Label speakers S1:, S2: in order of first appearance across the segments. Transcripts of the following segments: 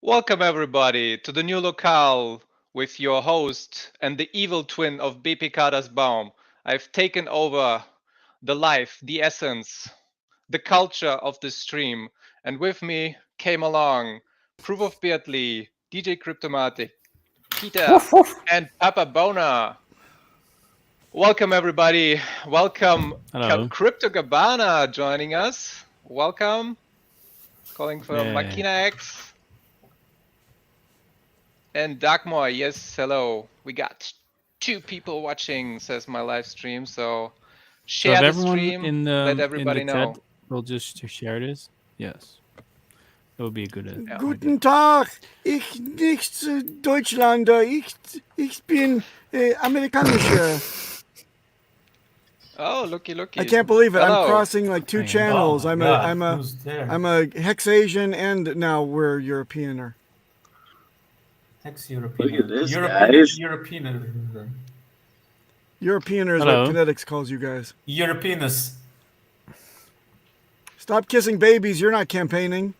S1: Welcome everybody to the new locale with your host and the evil twin of BP Baum. I've taken over the life, the essence, the culture of this stream, and with me came along Proof of Beardly, DJ Cryptomatic, Peter, and Papa Bona. Welcome everybody. Welcome Crypto Gabbana joining us. Welcome. Calling from Machina X. And Dagmar, yes, hello. We got 2 people watching, says my live stream. So share the stream, let everybody know.
S2: Chat will just share this. Yes. That would be a good idea.
S3: Guten Tag, ich nicht Deutschlander, ich bin Amerikanischer.
S1: Oh, looky.
S3: I can't believe it.
S1: Hello.
S3: I'm crossing like 2 channels. I'm a Hexasian and now we're Europeaner.
S4: Look at this, guys.
S3: Europeaner is what Kinetics calls you guys.
S5: Europeanus.
S3: Stop kissing babies. You're not campaigning.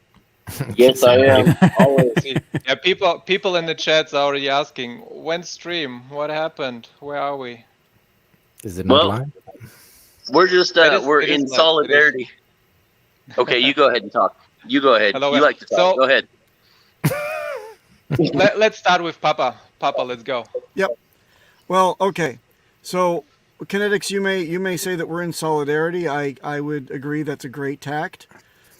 S4: Yes, I am. Always.
S1: Yeah, people in the chat's already asking, when stream? What happened? Where are we?
S6: Is it not live?
S4: We're just we're in solidarity. Okay, you go ahead and talk. You go ahead.
S1: Hello,
S4: you like to talk. Go ahead.
S1: Let's start with Papa. Papa, let's go.
S3: Yep. Well, okay. So, Kinetics, you may say that we're in solidarity. I would agree that's a great tact.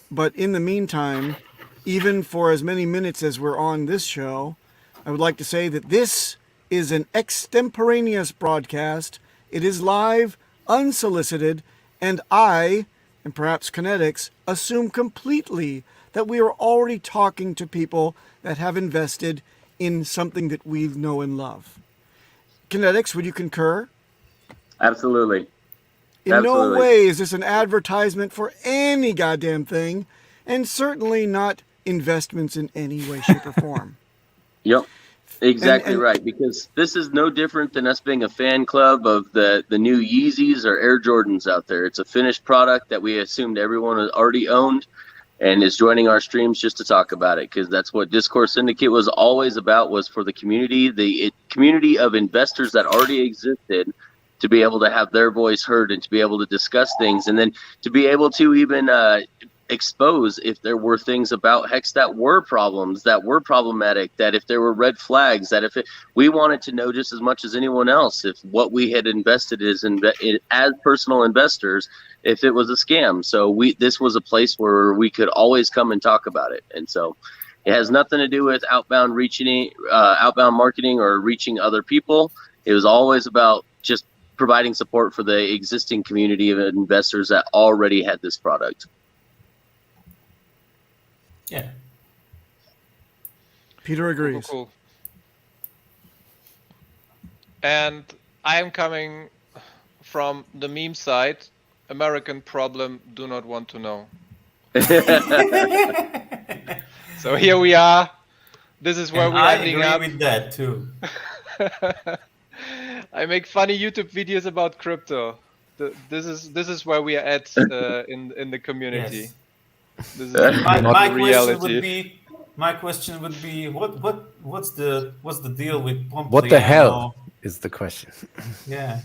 S3: But in the meantime, even for as many minutes as we're on this show, I would like to say that this is an extemporaneous broadcast. It is live, unsolicited, and I, and perhaps Kinetics, assume completely that we are already talking to people that have invested in something that we know and love. Kinetics, would you concur?
S4: Absolutely.
S3: In no way is this an advertisement for any goddamn thing, and certainly not investments in any way, shape, or form.
S4: Yep. Exactly right, because this is no different than us being a fan club of the new Yeezys or Air Jordans out there. It's a finished product that we assumed everyone already owned and is joining our streams just to talk about it, because that's what Discourse Syndicate was always about, was for the community, the community of investors that already existed, to be able to have their voice heard and to be able to discuss things, and then to be able to even expose if there were things about Hex that were problems, that were problematic, that if there were red flags, that if we wanted to know just as much as anyone else if what we had invested as personal investors, if it was a scam. So this was a place where we could always come and talk about it. And so it has nothing to do with outbound marketing or reaching other people. It was always about just providing support for the existing community of investors that already had this product.
S5: Yeah.
S3: Peter agrees.
S1: Cool. And I am coming from the meme side. American problem, do not want to know. So here we are. This is where we're ending up.
S5: I agree with that too.
S1: I make funny YouTube videos about crypto. This is where we are at in the community.
S5: Yes.
S1: This is
S5: my question would be what's the deal with Pompliano?
S6: What the hell is the question?
S5: Yeah.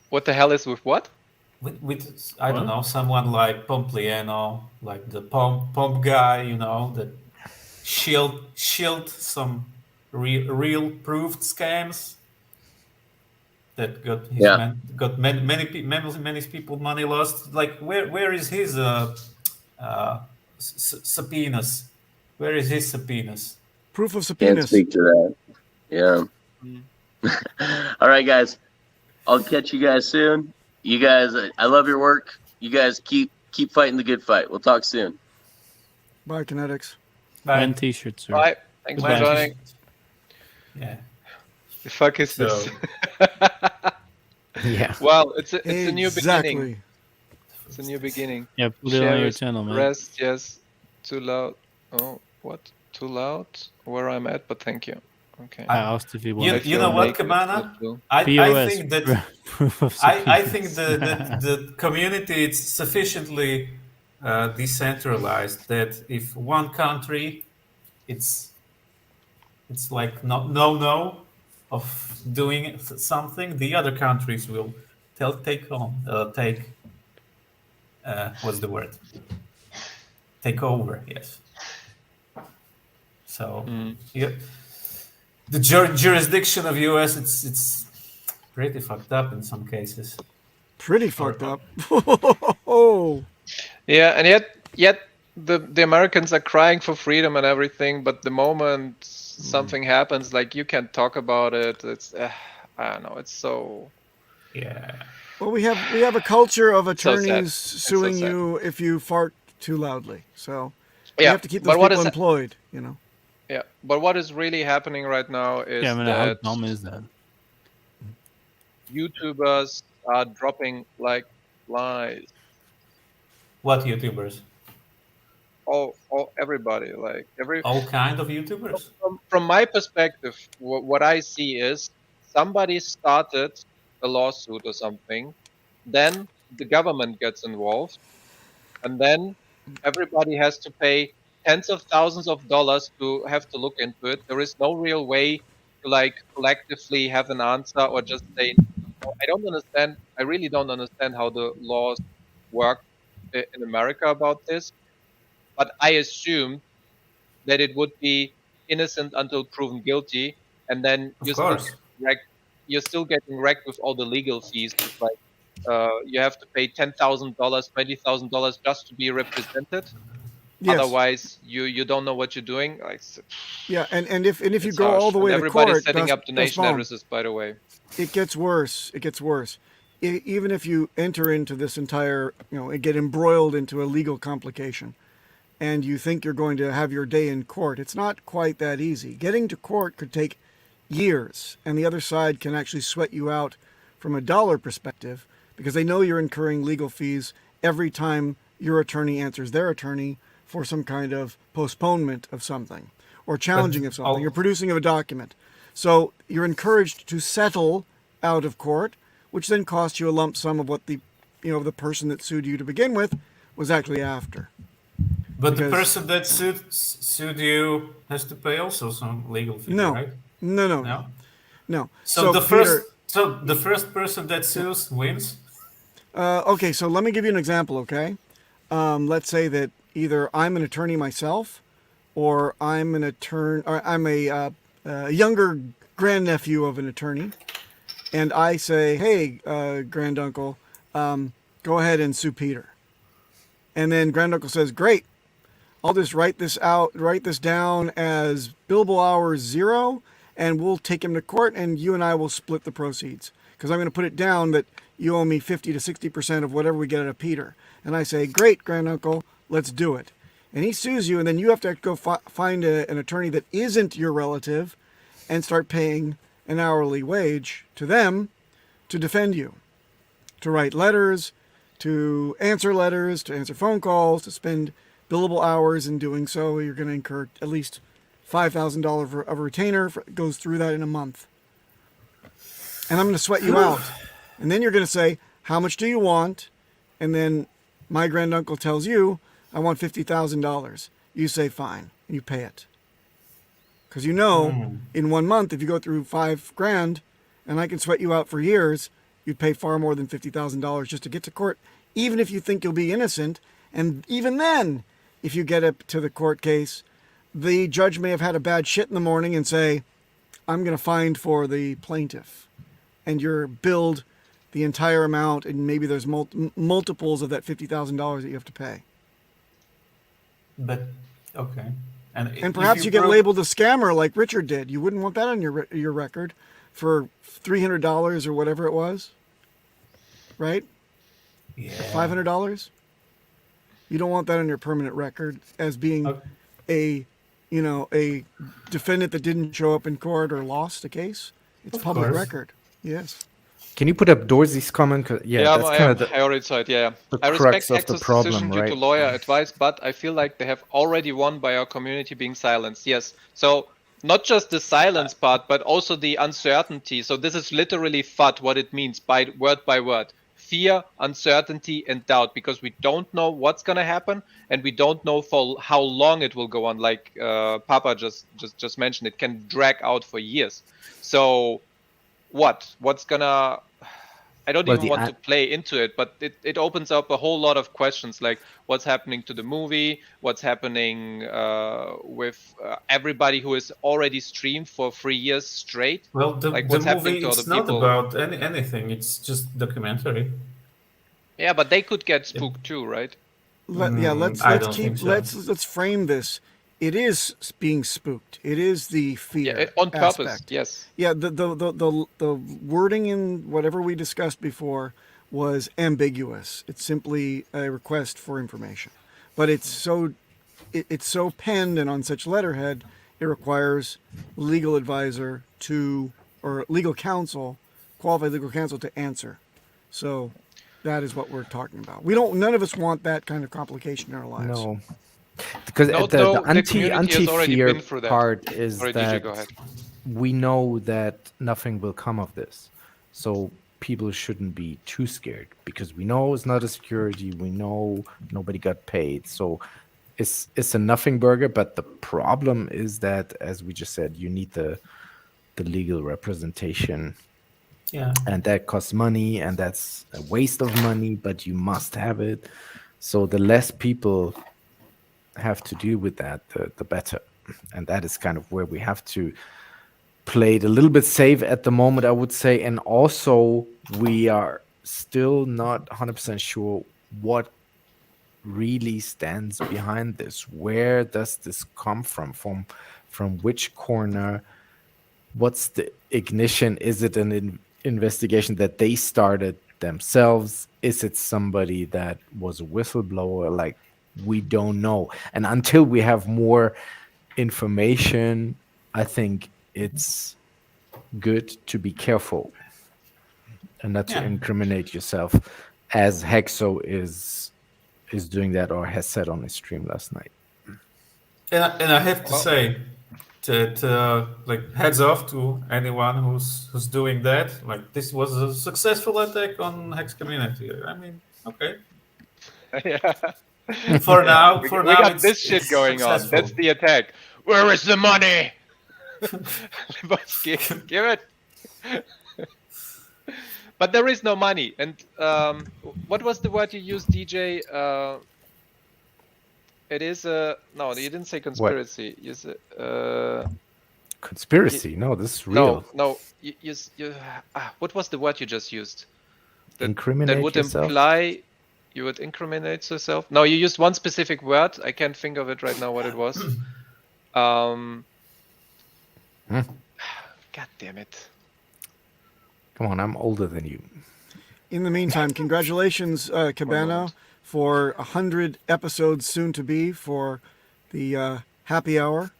S1: What the hell is with what?
S5: With I don't know, someone like Pompliano, like the pomp guy, that shield some real proved scams that got many people money lost. Like where is his subpoenas? Where is his subpoenas?
S3: Proof of subpoenas.
S4: Can't speak to that. Yeah. All right, guys. I'll catch you guys soon. You guys, I love your work. You guys keep fighting the good fight. We'll talk soon.
S3: Bye, Kinetics.
S5: Bye.
S2: And t-shirts, sir.
S1: Bye. Thanks for joining.
S5: Yeah.
S1: The fuck is this?
S6: Yeah.
S1: Well, it's a new beginning. It's a new beginning.
S2: Yeah, put it on your channel, man.
S1: Rest, yes. Too loud. Oh, what? Too loud? Where I'm at, but thank you. Okay.
S2: I asked if he wanted
S5: You know what, Cabana? I think that I think the community is sufficiently decentralized that if one country it's like no of doing something, the other countries will take what's the word? Take over, yes. So yeah, the jurisdiction of US, it's pretty fucked up in some cases.
S3: Pretty fucked up. Oh.
S1: Yeah, and yet the Americans are crying for freedom and everything, but the moment something happens, like you can't talk about it. It's I don't know. It's so.
S5: Yeah.
S3: Well, we have a culture of
S1: So
S3: attorneys
S1: sad.
S3: suing
S1: so sad.
S3: you if you fart too loudly. So we
S1: Yeah,
S3: have to keep those
S1: but what
S3: people
S1: is
S3: employed. You know.
S1: yeah, but what is really happening right now is
S2: Yeah, I mean, how
S1: that
S2: dumb is that?
S1: YouTubers are dropping like flies.
S5: What YouTubers?
S1: All everybody, like
S5: All kind of YouTubers?
S1: from my perspective, what I see is somebody started a lawsuit or something, then the government gets involved, and then everybody has to pay tens of thousands of dollars to have to look into it. There is no real way to like collectively have an answer or just say, "No, I don't understand. I really don't understand how the laws work in America about this." But I assume that it would be innocent until proven guilty, and then
S5: Of course.
S1: you're still getting wrecked with all the legal fees. With like you have to pay $10,000, $20,000 just to be represented.
S3: Yes.
S1: Otherwise, you don't know what you're doing. Like,
S3: Yeah, and if you
S1: it's
S3: go all
S1: harsh.
S3: the
S1: And
S3: way to
S1: everybody's
S3: court,
S1: setting up
S3: Das
S1: donation
S3: Baum,
S1: addresses, by the way.
S3: it gets worse. It gets worse. Even if you enter into this entire, get embroiled into a legal complication, and you think you're going to have your day in court, it's not quite that easy. Getting to court could take years, and the other side can actually sweat you out from a dollar perspective because they know you're incurring legal fees every time your attorney answers their attorney for some kind of postponement of something or challenging of something or producing of a document. So you're encouraged to settle out of court, which then costs you a lump sum of what the person that sued you to begin with was actually after.
S5: But the person that sued you has to pay also some legal fee,
S3: No.
S5: right?
S3: No.
S5: So the
S3: Peter,
S5: first person that sues wins.
S3: Okay, so let me give you an example. Okay, let's say that either I'm an attorney myself, or I'm a younger grandnephew of an attorney, and I say, "Hey, granduncle, go ahead and sue Peter." And then granduncle says, "Great, I'll just write this down as billable hours 0, and we'll take him to court, and you and I will split the proceeds. Because I'm going to put it down that you owe me 50 to 60% of whatever we get out of Peter." And I say, "Great, granduncle, let's do it." And he sues you, and then you have to go find an attorney that isn't your relative and start paying an hourly wage to them to defend you, to write letters, to answer phone calls, to spend billable hours in doing so. You're going to incur at least $5,000 of a retainer. Goes through that in a month. And I'm going to sweat you out. And then you're going to say, "How much do you want?" And then my granduncle tells you, "I want $50,000. You say, "Fine," and you pay it. Because in 1 month, if you go through $5,000 and I can sweat you out for years, you'd pay far more than $50,000 just to get to court, even if you think you'll be innocent. And even then, if you get up to the court case, the judge may have had a bad shit in the morning and say, "I'm going to fine for the plaintiff." And you're billed the entire amount, and maybe there's multiples of that $50,000 that you have to pay.
S5: But okay,
S3: and perhaps you get labeled a scammer like Richard did. You wouldn't want that on your record for $300 or whatever it was, right?
S5: Yeah.
S3: $500. You don't want that on your permanent record as being a defendant that didn't show up in court or lost a case. It's public record. Yes.
S6: Can you put up Dorothy's comment? That's kind of the
S1: I already saw it. Yeah,
S6: the
S1: I
S6: crux
S1: respect
S6: of the
S1: Hex's
S6: problem,
S1: decision due
S6: right?
S1: to lawyer advice, but I feel like they have already won by our community being silenced. Yes, so not just the silence part, but also the uncertainty. So this is literally FUD, what it means by word. fear, uncertainty, and doubt, because we don't know what's going to happen, and we don't know for how long it will go on. Like Papa just mentioned, it can drag out for years. So what's gonna, I don't even want to play into it, but it opens up a whole lot of questions, like what's happening to the movie, what's happening with everybody who is already streamed for 3 years straight.
S5: Well,
S1: like
S5: the
S1: what's
S5: movie,
S1: happening to
S5: it's
S1: other
S5: not
S1: people.
S5: about anything. It's just documentary.
S1: Yeah, but they could get spooked too, right?
S3: Let's frame this. It is being spooked. It is the fear
S1: on purpose.
S3: Aspect.
S1: Yes.
S3: Yeah. The wording in whatever we discussed before was ambiguous. It's simply a request for information, but it's so penned and on such letterhead, it requires legal advisor or legal counsel, qualified legal counsel to answer. So that is what we're talking about. None of us want that kind of complication in our lives.
S6: No. Because the anti-fear part is that we know that nothing will come of this. So people shouldn't be too scared, because we know it's not a security. We know nobody got paid. So it's a nothing burger. But the problem is that, as we just said, you need the legal representation.
S5: Yeah.
S6: And that costs money, and that's a waste of money, but you must have it. So the less people have to deal with that, the better. And that is kind of where we have to play it a little bit safe at the moment, I would say. And also, we are still not 100% sure what really stands behind this. Where does this come from? From which corner? What's the ignition? Is it an investigation that they started themselves? Is it somebody that was a whistleblower? Like, we don't know. And until we have more information, I think it's good to be careful and not to incriminate yourself, as Hexo is doing that, or has said on his stream last night.
S5: And I have to say that like, heads off to anyone who's doing that. Like, this was a successful attack on Hex community. I mean, okay.
S1: Yeah.
S5: For now,
S1: we got this shit going
S5: successful.
S1: on. That's the attack. Where is the money? Give it. But there is no money. And what was the word you used, DJ? It is a no. You didn't say conspiracy. You said
S6: conspiracy. No, this is real.
S1: No. You what was the word you just used?
S6: Incriminate
S1: that would
S6: yourself?
S1: Imply you would incriminate yourself. No, you used one specific word. I can't think of it right now. What it was? God damn it!
S6: Come on, I'm older than you.
S3: In the meantime, congratulations, Cabana, for 100 episodes soon to be for the happy hour.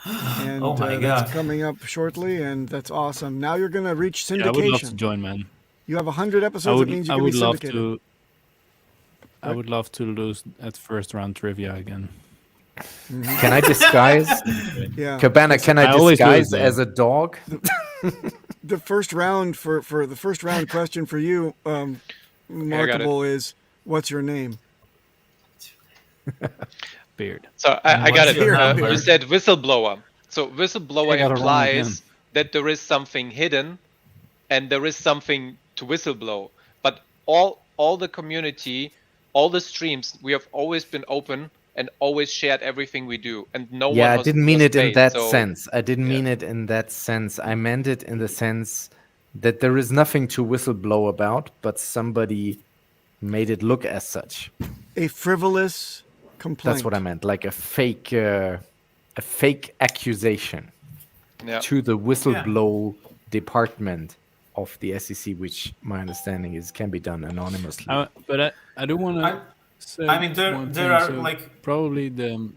S3: And
S5: oh my God.
S3: That's coming up shortly, and that's awesome. Now you're going to reach syndication.
S2: Yeah, I would love to join, man.
S3: You have 100 episodes, it means you can be syndicated.
S2: I would love to lose at first round trivia again.
S3: Mm-hmm.
S6: Can I disguise?
S3: Yeah.
S6: Cabana, can I disguise as a dog?
S3: The first round for the first round question for you, Markable, is what's your name?
S2: Beard.
S1: So I got it. You said whistleblower. So whistleblower implies that there is something hidden, and there is something to whistleblow. But all the community, all the streams, we have always been open and always shared everything we do, and no one.
S6: Yeah, I didn't mean it in that sense. I didn't
S1: mean
S6: it in that sense. I meant it in the sense that there is nothing to whistleblow about, but somebody made it look as such.
S3: A frivolous complaint.
S6: That's what I meant, like a fake accusation to the whistleblow department of the SEC, which my understanding is can be done anonymously.
S2: But I do want to say.
S5: I mean, there are like
S2: probably the.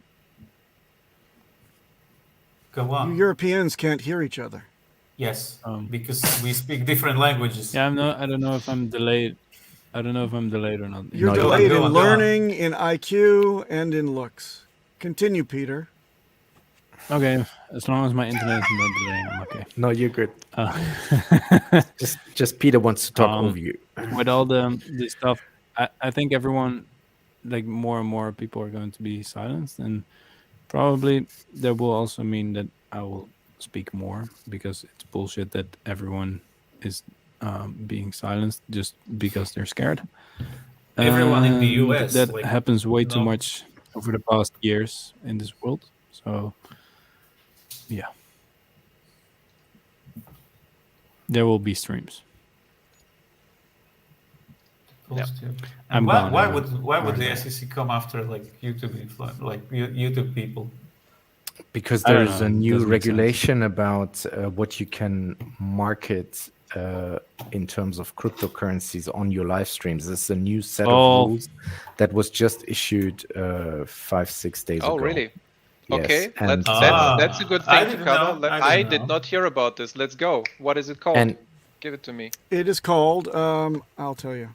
S5: Go on.
S3: You Europeans can't hear each other.
S5: Yes, because we speak different languages.
S2: Yeah, I don't know if I'm delayed. I don't know if I'm delayed or not.
S3: You're delayed in learning, in IQ, and in looks. Continue, Peter.
S2: Okay, as long as my internet is not delaying, I'm okay.
S6: No, you're good.
S2: Uh,
S6: Just Peter wants to talk over you.
S2: with all the stuff, I think everyone, like more and more people are going to be silenced, and probably that will also mean that I will speak more, because it's bullshit that everyone is being silenced just because they're scared.
S5: Everyone in the
S2: And
S5: US,
S2: that
S5: like,
S2: happens way too
S5: no.
S2: much over the past years in this world. So yeah, there will be streams.
S5: Yeah.
S2: I'm
S5: And why,
S2: gone
S5: why
S2: anyway.
S5: would the
S2: Right.
S5: SEC come after like YouTube YouTube people?
S6: Because
S2: I don't
S6: there's
S2: know,
S6: a
S2: it
S6: new
S2: doesn't make sense.
S6: regulation about what you can market in terms of cryptocurrencies on your live streams. There's a new set of rules that was just issued 5-6 days ago.
S1: Oh, really?
S6: Yes,
S1: Okay,
S6: and
S1: that's a good
S5: I
S1: thing to
S5: didn't
S1: cover.
S5: know.
S1: I did not hear about this. Let's go. What is it called?
S6: And-
S1: Give it to me.
S3: It is called. I'll tell you.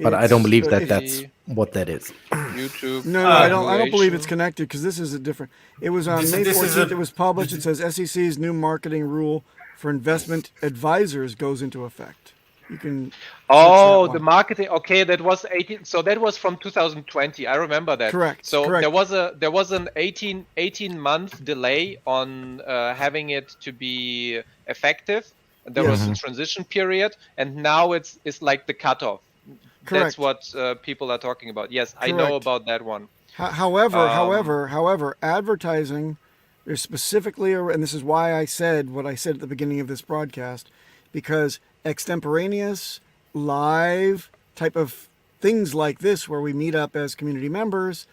S6: But I don't believe that
S1: if-
S6: that's what that is.
S1: YouTube.
S3: No, I don't believe
S1: regulation.
S3: it's connected, because this is a different. It was on
S5: This-
S3: May
S5: this is
S3: 14th.
S5: a-
S3: It was published. It says SEC's new marketing rule for investment advisors goes into effect. You can.
S1: Oh,
S3: search that
S1: the
S3: one.
S1: marketing. Okay, that was 18. So that was from 2020. I remember that.
S3: Correct,
S1: So
S3: correct.
S1: there was an 18 month delay on having it to be effective. There was a transition period, and now it's like the cutoff.
S3: Correct.
S1: That's what people are talking about. Yes, I know
S3: Correct.
S1: about that one.
S3: However, advertising, there's specifically, and this is why I said what I said at the beginning of this broadcast, because extemporaneous, live type of things like this, where we meet up as community members,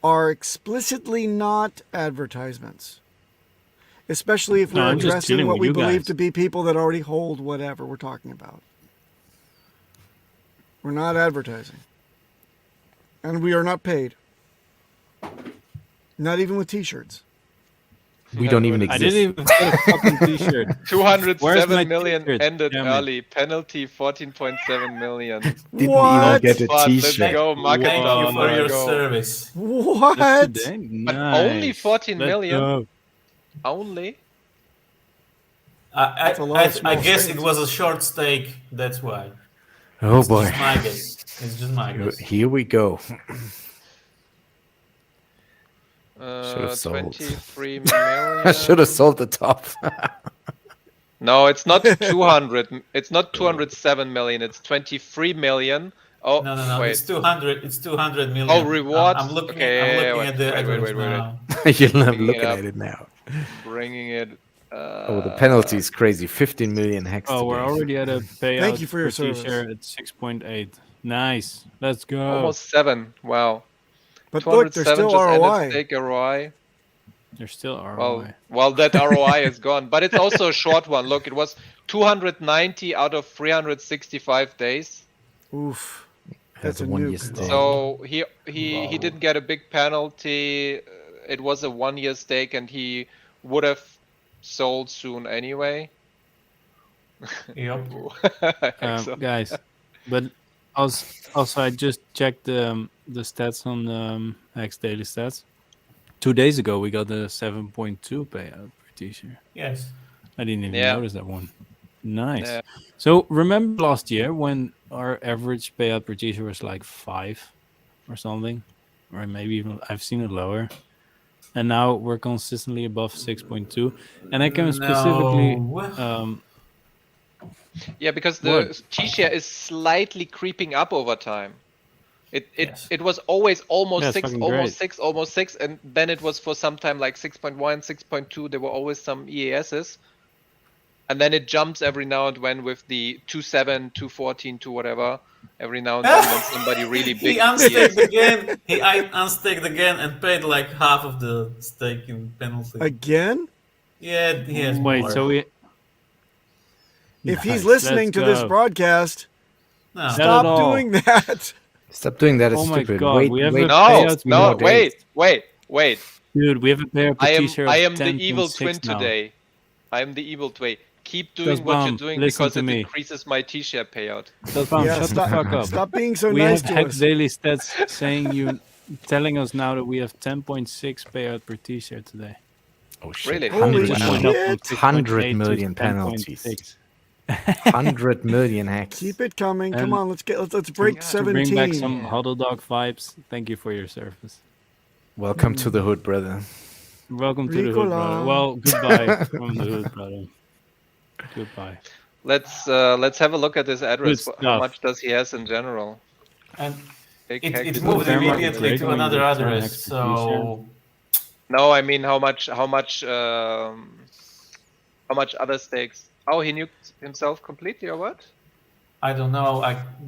S3: are explicitly not advertisements. Especially if
S2: No,
S3: we're
S2: I'm just
S3: addressing
S2: chilling
S3: what
S2: with
S3: we
S2: you
S3: believe
S2: guys.
S3: to be people that already hold whatever we're talking about. We're not advertising. And we are not paid. Not even with t-shirts.
S6: We don't even
S2: I
S6: exist.
S2: didn't even get a fucking t-shirt. Where's my
S1: 207 million
S2: t-shirt?
S1: ended
S2: Damn it.
S1: early. Penalty 14.7 million.
S6: Didn't
S3: What?
S6: even get a
S1: But let's
S6: t-shirt.
S1: go, market
S5: Thank
S1: down.
S5: you for
S1: Let's
S5: your
S1: go.
S5: service.
S3: What?
S2: That's today?
S1: But
S2: Nice.
S1: only 14
S2: Let's
S1: million?
S2: go.
S1: Only?
S3: That's a lot of
S5: I
S3: small
S5: guess
S3: things.
S5: it was a short stake. That's why.
S6: Oh
S5: It's
S6: boy.
S5: just my guess. It's just my guess.
S6: Here we go. Should've sold.
S1: 23 million.
S6: I should have sold the top.
S1: No, it's not 200. It's not 207 million. It's 23 million. Oh,
S5: No.
S1: wait.
S5: It's 200. It's 200 million.
S1: Oh, rewards?
S5: I'm looking.
S1: Okay,
S5: I'm looking
S1: wooking
S5: at the
S1: wait,
S5: address
S1: wait.
S5: now.
S6: You're not
S1: Bringing it
S6: looking
S1: up.
S6: at it now.
S1: Bringing it.
S6: Oh, the penalty is crazy. 15 million hex.
S2: Oh, we're
S6: today.
S2: already at a payout.
S3: Thank you for your
S2: per
S3: service.
S2: T-share at 6.8. Nice. Let's go.
S1: Almost 7. Wow.
S3: But look, there's
S1: 207
S3: still
S1: just ended
S3: ROI.
S1: stake ROI.
S2: There's still ROI.
S1: Well, that ROI is gone, but it's also a short one. Look, it was 290 out of 365 days.
S3: Oof.
S6: Has
S3: That's a
S6: a 1 year
S3: nuke.
S6: stake.
S1: So he didn't get a big penalty. It was a 1 year stake, and he would have sold soon anyway.
S5: Yep.
S1: I think so.
S2: Guys, but also I just checked the stats on X Daily Stats. 2 days ago, we got the 7.2 payout per T-share.
S5: Yes.
S2: I didn't even
S1: Yeah.
S2: notice that one. Nice.
S1: Yeah.
S2: So remember last year when our average payout per T-share was like 5 or something, or maybe even I've seen it lower, and now we're consistently above 6.2. And I can specifically.
S5: No.
S1: Yeah, because the
S2: What?
S1: T-share is slightly creeping up over time.
S5: Yes.
S1: It was always almost
S2: Yeah, it's
S1: 6,
S2: fucking
S1: almost 6, and then it was for some time like 6.1, 6.2. There were always some EASs. And then it jumps every now and then with the 2.7, 2.14, 2 whatever. Every now and then when somebody really big.
S5: He unstaked again. He unstaked again and paid like half of the stake in penalty.
S3: Again?
S5: Yeah, he has
S2: Wait,
S5: more.
S2: so we.
S3: If he's
S2: Nice,
S3: listening
S2: let's
S3: to this
S2: go.
S3: broadcast,
S5: No.
S2: Not at
S3: stop
S2: all.
S3: doing that.
S6: Stop doing that. It's
S2: Oh my
S6: stupid.
S2: God,
S6: Wait,
S2: we have
S6: wait.
S2: a
S1: No,
S2: payout
S1: no,
S6: more days.
S1: wait.
S2: Dude, we have a payout per
S1: I
S2: T-share.
S1: am
S2: of
S1: the evil
S2: 10.6
S1: twin
S2: now.
S1: today. I am the evil twin. Keep doing
S2: Just
S1: what you're
S2: bomb,
S1: doing
S2: listen
S1: because
S2: to
S1: it
S2: me.
S1: increases my T-share payout.
S2: So, Bam,
S3: Yeah,
S2: shut the fuck up.
S3: Stop being so
S2: We
S3: nice
S2: have
S3: to
S2: Hex
S3: us.
S2: Daily Stats saying you telling us now that we have 10.6 payout per T-shirt today.
S6: Oh shit!
S1: Really?
S3: Holy
S2: Just went up from
S3: shit!
S2: 6.8 to
S6: 100 million penalties.
S2: 10.6.
S6: 100 million hacks.
S3: Keep it coming.
S2: And
S3: Come on, let's break
S1: God,
S2: To bring back
S3: 17.
S2: some huddle dog vibes, thank you for your service.
S6: Welcome to the hood, brother.
S2: Welcome to the hood, brother.
S3: Ricola.
S2: Well, goodbye from the hood, brother. Goodbye.
S1: Let's have a look at this address.
S2: Good
S1: How
S2: stuff.
S1: much does he has in general?
S5: And
S1: Big
S5: it
S1: hack.
S5: moved
S2: Fair market
S5: immediately
S2: rate
S5: to
S2: when you
S5: another
S2: get 10
S5: address.
S2: hacks per
S5: So
S1: No, I mean how much other stakes? Oh, he nuked himself completely or what?
S5: I don't know.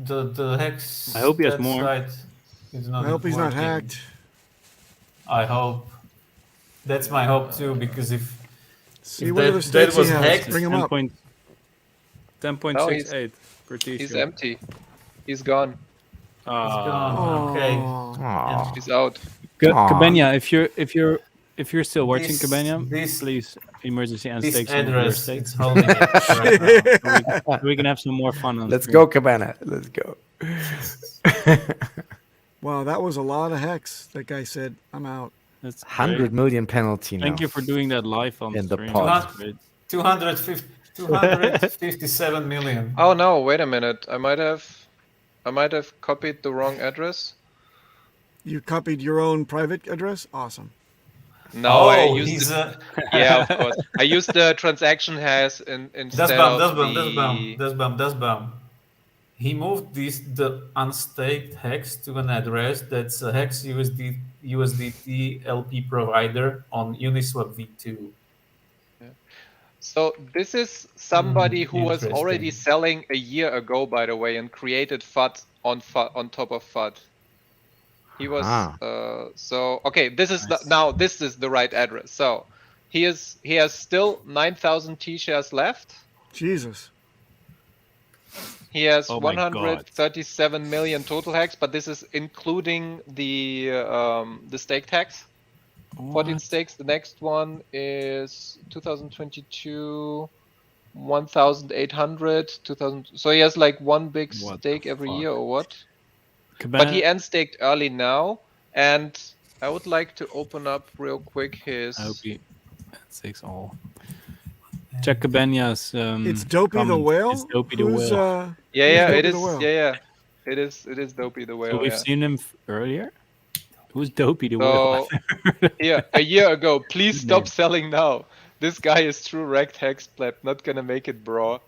S5: The hex.
S2: I hope he has
S5: that
S2: more.
S5: site is not
S3: I hope he's not
S5: working.
S3: hacked.
S5: I hope. That's my hope too, because if
S3: See
S5: If
S3: what
S5: that-
S3: other stakes
S5: that
S3: he
S5: was
S3: has.
S5: hacked,
S3: Bring him up.
S2: 10.68 per T-shirt.
S1: He's empty. He's gone.
S5: it's gone, okay.
S3: Oh.
S6: Aw.
S1: He's out.
S6: Aw.
S2: Cabana, if you're still watching
S5: This-
S2: Cabana,
S5: this-
S2: please emergency and
S5: This
S2: stake some of your
S5: address,
S2: stakes
S5: it's holding it right now.
S2: so we can have some more fun on
S6: Let's
S2: stream.
S6: go, Cabana. Let's go.
S3: Wow, that was a lot of hex. That guy said, I'm out.
S2: That's great.
S6: 100 million penalty now.
S2: Thank you for doing that live on
S6: In the
S2: stream.
S6: pod.
S2: That's great.
S5: 257 million.
S1: Oh no, wait a minute. I might have copied the wrong address.
S3: You copied your own private address? Awesome.
S1: No, I
S5: Oh,
S1: used
S5: he's
S1: yeah, of course. I used the transaction hash instead of
S5: Das
S1: the
S5: bomb. He moved the unstaked hex to an address that's a hex USDT LP provider on Uniswap v2.
S1: So this is somebody who was
S5: Interesting.
S1: already selling a year ago, by the way, and created FUD on top of FUD. He was so okay. This is now this is the right address. So he has still 9,000 T shares left.
S3: Jesus.
S1: He has
S2: Oh my God.
S1: 137 million total hacks, but this is including the staked hacks. 14 stakes. The next one is 2022, 1,800, 2000. So he has like one big
S2: What
S1: stake
S2: the
S1: every
S2: fuck?
S1: year or what?
S2: Cabana,
S1: But he end staked early now, and I would like to open up real quick his.
S2: I hope he takes all. Check Cabana's.
S3: It's Dopey the
S2: comment.
S3: Whale?
S2: It's Dopey the
S3: Who's,
S2: Whale.
S1: Yeah,
S3: Dopey
S1: it
S3: the
S1: is.
S3: Whale?
S1: Yeah, it is Dopey the Whale.
S2: So we've
S1: yeah.
S2: seen him earlier. Who's Dopey the Whale?
S1: So yeah, a year ago. Please
S2: Good
S1: stop
S2: name.
S1: selling now. This guy is true wrecked hex pleb. Not gonna make it, bro.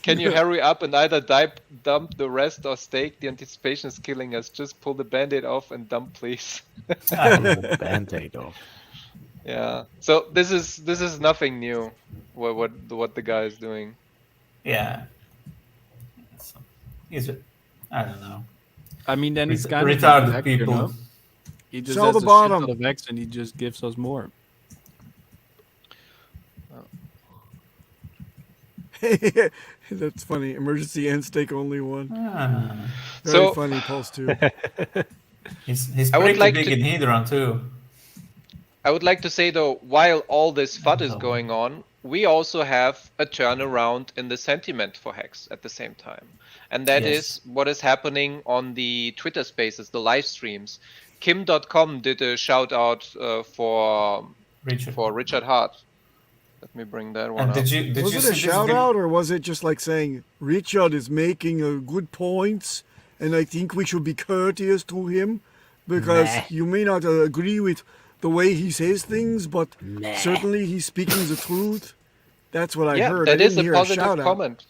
S1: Can you hurry up and either dump the rest or stake? The anticipation is killing us. Just pull the band-aid off and dump, please.
S6: Band-aid off.
S1: Yeah. So this is nothing new. What the guy is doing.
S5: Yeah. He's I don't know.
S2: I mean, then he's kind
S5: Retarded
S2: of a hacker,
S5: people.
S2: no? He just
S3: Sell
S2: has
S3: the
S2: a shit
S3: bottom.
S2: ton of X and he just gives us more.
S3: That's funny. Emergency and stake only one.
S5: Ah,
S3: Very
S1: So-
S3: funny, Pulse 2.
S5: he's
S1: I would
S5: pretty
S1: like
S5: big
S1: to-
S5: in Hedron too.
S1: I would like to say though, while all this FUD is
S5: Oh.
S1: going on, we also have a turnaround in the sentiment for Hex at the same time. And that
S5: Yes.
S1: is what is happening on the Twitter spaces, the live streams. Kim.com did a shout out for Richard Hart. Let me bring that one
S5: And
S1: up.
S5: did you
S3: Was it
S5: see
S3: a
S5: this
S3: shout
S5: vid-
S3: out or was it just like saying, Richard is making good points and I think we should be courteous to him because
S6: Meh.
S3: you may not agree with the way he says things, but certainly he's speaking the truth. That's what I
S1: Yeah,
S3: heard. I
S1: that
S3: didn't
S1: is a
S3: hear
S1: positive
S3: shout out.
S1: comment.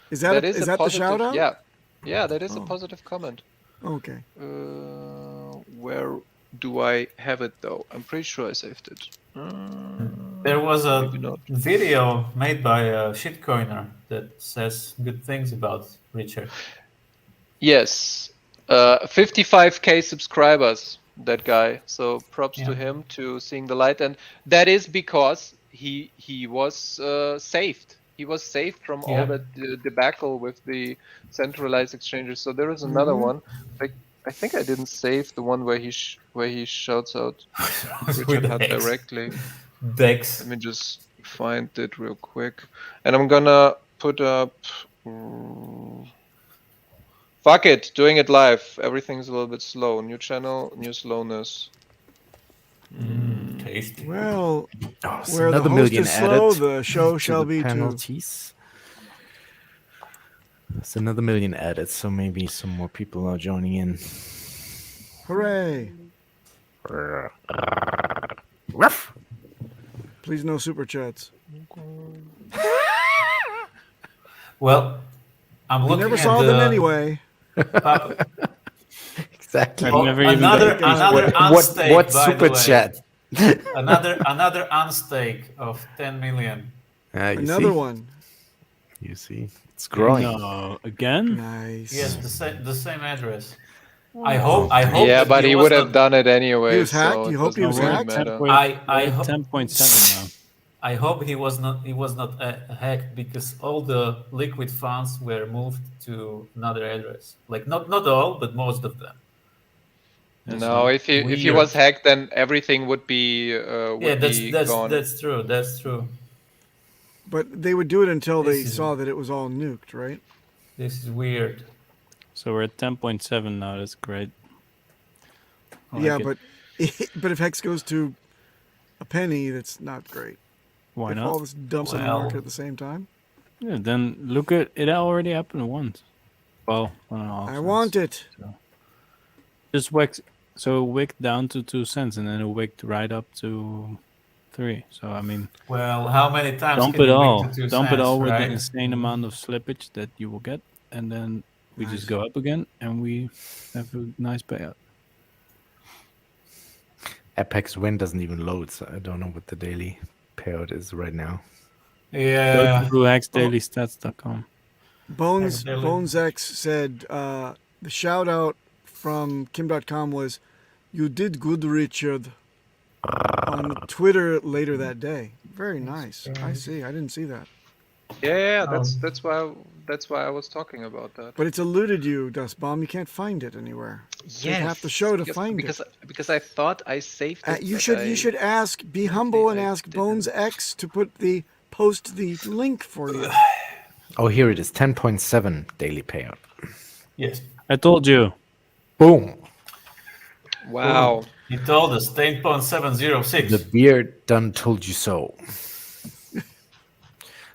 S3: Is that,
S1: That is a
S3: the
S1: positive,
S3: shout out?
S1: Yeah, that is a
S3: Oh.
S1: positive comment.
S3: Okay.
S1: Where do I have it though? I'm pretty sure I saved it.
S5: There was a
S1: Maybe not.
S5: video made by a shitcoiner that says good things about Richard.
S1: Yes, 55K subscribers, that guy. So props to
S5: Yeah.
S1: him to seeing the light, and that is because he was saved. He was saved from all
S5: Yeah.
S1: that debacle with the centralized exchanges. So there is another one. I think I didn't save the one where he shouts out Richard
S5: With
S1: Hart
S5: Dex.
S1: directly.
S5: Dex.
S1: Let me just find it real quick, and I'm gonna put up Fuck it, doing it live. Everything's a little bit slow. New channel, new slowness.
S5: Tasty.
S3: Well,
S6: Oh, it's
S3: where the
S6: another
S3: host
S6: million
S3: is slow,
S6: added
S3: the show
S6: to
S3: shall
S6: the
S3: be too.
S6: penalties. It's another million added, so maybe some more people are joining in.
S3: Hooray!
S6: Ruff.
S3: Please no super chats.
S5: Well, I'm
S3: We
S5: looking
S3: never
S5: at
S3: saw
S5: the
S3: them anyway.
S5: Papa-
S6: Exactly.
S2: I've never even
S5: another
S2: been-
S5: another unstake,
S6: What
S5: by
S6: super
S5: the way.
S6: chat?
S5: Another unstake of 10 million.
S6: You
S3: Another
S6: see?
S3: one.
S6: You see, it's growing.
S2: No, again?
S3: Nice.
S5: Yes, the same address. I hope
S1: Yeah,
S5: that
S1: but he
S5: was
S1: would have
S5: not,
S1: done it anyway.
S3: He was hacked?
S1: So
S3: You
S1: it
S3: hope he
S1: doesn't
S3: was
S1: really
S3: hacked?
S1: matter.
S5: I hope
S2: 10.7 now.
S5: I hope he was not hacked, because all the liquid funds were moved to another address. Like not all, but most of them.
S1: No, if he
S5: weird.
S1: was hacked, then everything would be
S5: Yeah,
S1: gone.
S5: that's true. That's true.
S3: But they would do it until they
S5: This is-
S3: saw that it was all nuked, right?
S5: This is weird.
S2: So we're at 10.7 now. That's great. I like
S3: Yeah,
S2: it.
S3: but if Hex goes to a penny, that's not great.
S2: Why
S3: if all
S2: not?
S3: this dumps in the
S5: Well-
S3: market at the same time.
S2: Yeah, then look at it. Already happened once. Well,
S3: I want it.
S2: Just wicked. So it wicked down to 2 cents, and then it wicked right up to 3. So I mean,
S5: Well, how many times
S2: dump
S5: can
S2: it
S5: you make
S2: all.
S5: the 2
S2: Dump it
S5: cents,
S2: all with the
S5: right?
S2: insane amount of slippage that you will get, and then we
S3: Nice.
S2: just go up again, and we have a nice payout.
S6: Apex Win doesn't even load, so I don't know what the daily payout is right now.
S5: Yeah.
S2: Go to hexdailystats.com.
S3: Bones
S5: Evidently.
S3: X said the shout out from Kim.com was, "You did good, Richard," on Twitter later that day. Very nice. I see. I didn't see that.
S1: Yeah,
S5: Oh.
S1: that's why I was talking about that.
S3: But it's eluded you, Dustbomb. You can't find it anywhere. Take half the show to find it.
S1: Because I thought I saved it.
S3: You
S1: but
S3: should be humble and
S1: I
S3: ask
S1: didn't.
S3: Bones X to post the link for you.
S6: Oh, here it is, 10.7 daily payout.
S5: Yes.
S2: I told you.
S6: Boom.
S1: Wow.
S5: He told us 10.706.
S6: The beard done told you so.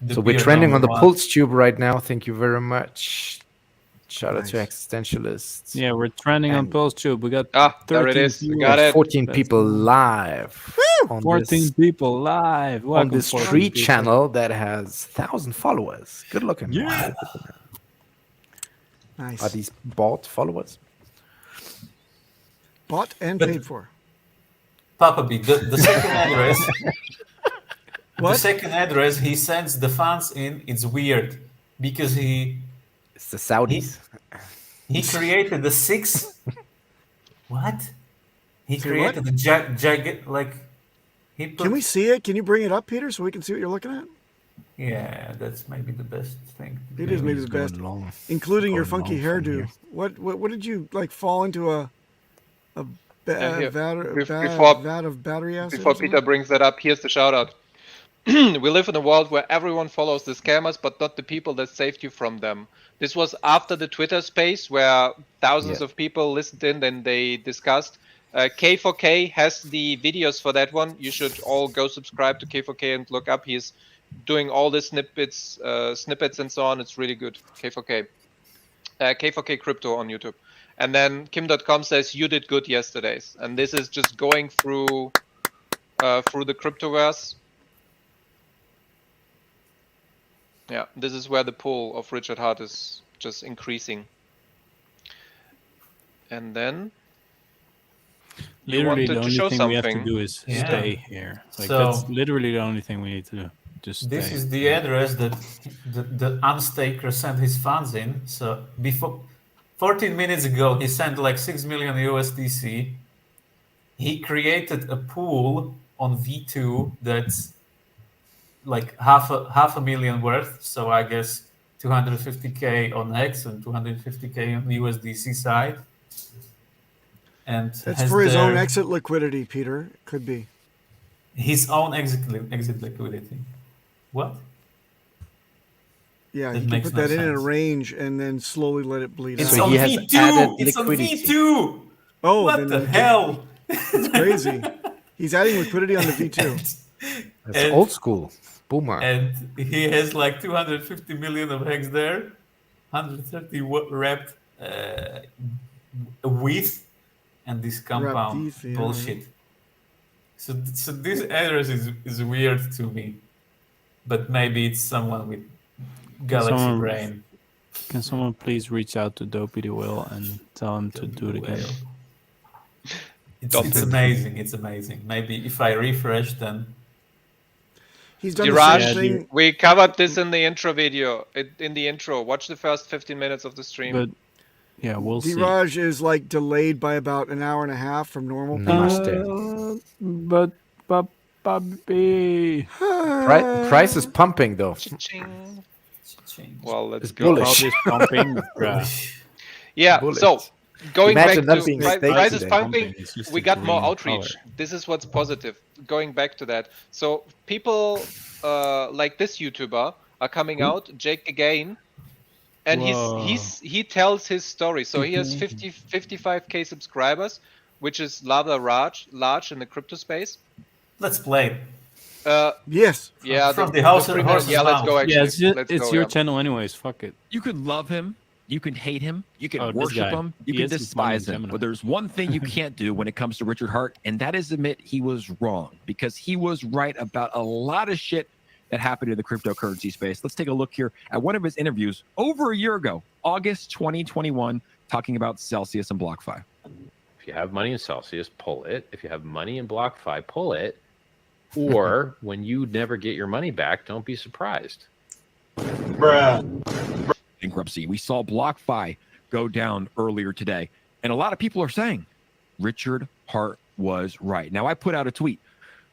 S5: The
S6: So we're
S5: beer
S6: trending on the
S5: number one.
S6: Pulse Tube right now. Thank you very much. Shout out to
S3: Nice.
S6: existentialists.
S2: Yeah, we're trending on
S6: And-
S2: Pulse Tube. We got
S1: There it
S2: 13
S1: is. We
S2: viewers.
S1: got it.
S6: 14
S2: That's
S6: people
S2: cool.
S6: live on
S2: 14
S6: this,
S2: people live.
S6: on
S2: Welcome,
S6: this
S2: 14
S6: free
S2: people.
S6: channel that has 1,000 followers. Good looking.
S2: Yeah.
S3: Nice.
S6: Are these bought followers?
S3: Bought and
S5: But-
S3: paid for.
S5: Papa B, the second address. The
S3: What?
S5: second address he sends the funds in. It's weird because he
S6: It's the Saudis.
S5: created the 6. What? He
S3: Say
S5: created the like. He put,
S3: Can we see it? Can you bring it up, Peter, so we can see what you're looking at?
S5: Yeah, that's maybe the best thing. to
S3: It
S5: do.
S3: is maybe the
S6: Going
S3: best,
S6: long.
S3: including your
S6: Going
S3: funky
S6: long from
S3: hairdo.
S6: here.
S3: What did you like? Fall into a
S1: here.
S3: vat of battery acid?
S1: Before
S3: or something?
S1: Peter brings that up, here's the shout out. We live in a world where everyone follows the scammers, but not the people that saved you from them. This was after the Twitter space where thousands
S6: Yeah.
S1: of people listened in and they discussed. K4K has the videos for that one. You should all go subscribe to K4K and look up. He's doing all the snippets and so on. It's really good. K4K. K4K Crypto on YouTube. And then Kim.com says, you did good yesterdays. And this is just going through the cryptoverse. Yeah, this is where the pull of Richard Hart is just increasing. And then you
S2: Literally,
S1: wanted
S2: the
S1: to
S2: only
S1: show
S2: thing we have to
S1: something.
S2: do is
S5: Yeah.
S2: stay here. Like
S5: So-
S2: that's literally the only thing we need to do. Just stay.
S5: This is the address that the unstaker sent his funds in. So before 14 minutes ago, he sent like 6 million USDC. He created a pool on V2 that's like half a million worth. So I guess 250K on X and 250K on the USDC side. And
S3: That's
S5: has
S3: for his own
S5: their-
S3: exit liquidity, Peter. Could be.
S5: His own exit liquidity. What?
S3: Yeah,
S5: That
S3: he can
S5: makes
S3: put
S5: no
S3: that in a
S5: sense.
S3: range and then slowly let it bleed
S5: It's
S3: out.
S6: So
S5: on
S6: he has
S5: V2.
S6: added
S5: It's on
S6: liquidity.
S5: V2.
S3: Oh,
S5: What
S3: then
S5: the hell?
S3: it's crazy. He's adding liquidity on the V2.
S6: That's
S5: and
S6: old school. Boomer.
S5: and he has like 250 million of hex there, 130 wrapped with, and this
S3: Wrapped
S5: compound
S3: ETH, yeah.
S5: bullshit. So this address is weird to me, but maybe it's someone with galaxy brain.
S2: Can someone please reach out to Dopey the Whale and tell him to do it again?
S5: It's amazing. It's amazing. Maybe if I refresh, then
S3: He's done the
S1: Diraj,
S3: same thing.
S1: we covered this in the intro video. In the intro, watch the first 15 minutes of the stream.
S2: But yeah, we'll see.
S3: Diraj is like delayed by about an hour and a half from normal.
S6: Namaste.
S2: But Bobby,
S6: Price is pumping though.
S1: Cha-ching.
S5: change.
S1: Well, let's
S6: It's
S1: go.
S6: bullish.
S2: is pumping, bruh.
S1: Yeah,
S6: Bullish.
S1: so going
S6: Imagine
S1: back
S6: that being
S1: to
S6: staked
S1: prices
S6: today.
S1: pumping,
S2: It's just
S1: we
S2: a
S1: got more
S2: green
S1: outreach.
S2: color.
S1: This is what's positive. Going back to that, so people like this YouTuber are coming out, Jake again, and he tells his story. So he has 55k subscribers, which is rather large in the crypto space.
S5: Let's play.
S3: Yes.
S1: Yeah,
S5: From the house
S1: premium-
S5: horse's
S1: yeah, let's
S5: mouth.
S1: go. Actually,
S2: Yeah, it's,
S1: let's
S2: it's
S1: go,
S2: your
S1: yeah.
S2: channel anyways. Fuck it.
S7: You can love him, you can hate him, you can
S2: Oh, this
S7: worship
S2: guy.
S7: him, you
S2: He
S7: can
S2: is responding
S7: despise
S2: to
S7: him.
S2: Gemini.
S7: But there's one thing you can't do when it comes to Richard Hart, and that is admit he was wrong, because he was right about a lot of shit that happened in the cryptocurrency space. Let's take a look here at one of his interviews over a year ago, August 2021, talking about Celsius and BlockFi.
S8: If you have money in Celsius, pull it. If you have money in BlockFi, pull it. Or when you never get your money back, don't be surprised.
S7: Bankruptcy. We saw BlockFi go down earlier today, and a lot of people are saying Richard Hart was right. Now, I put out a tweet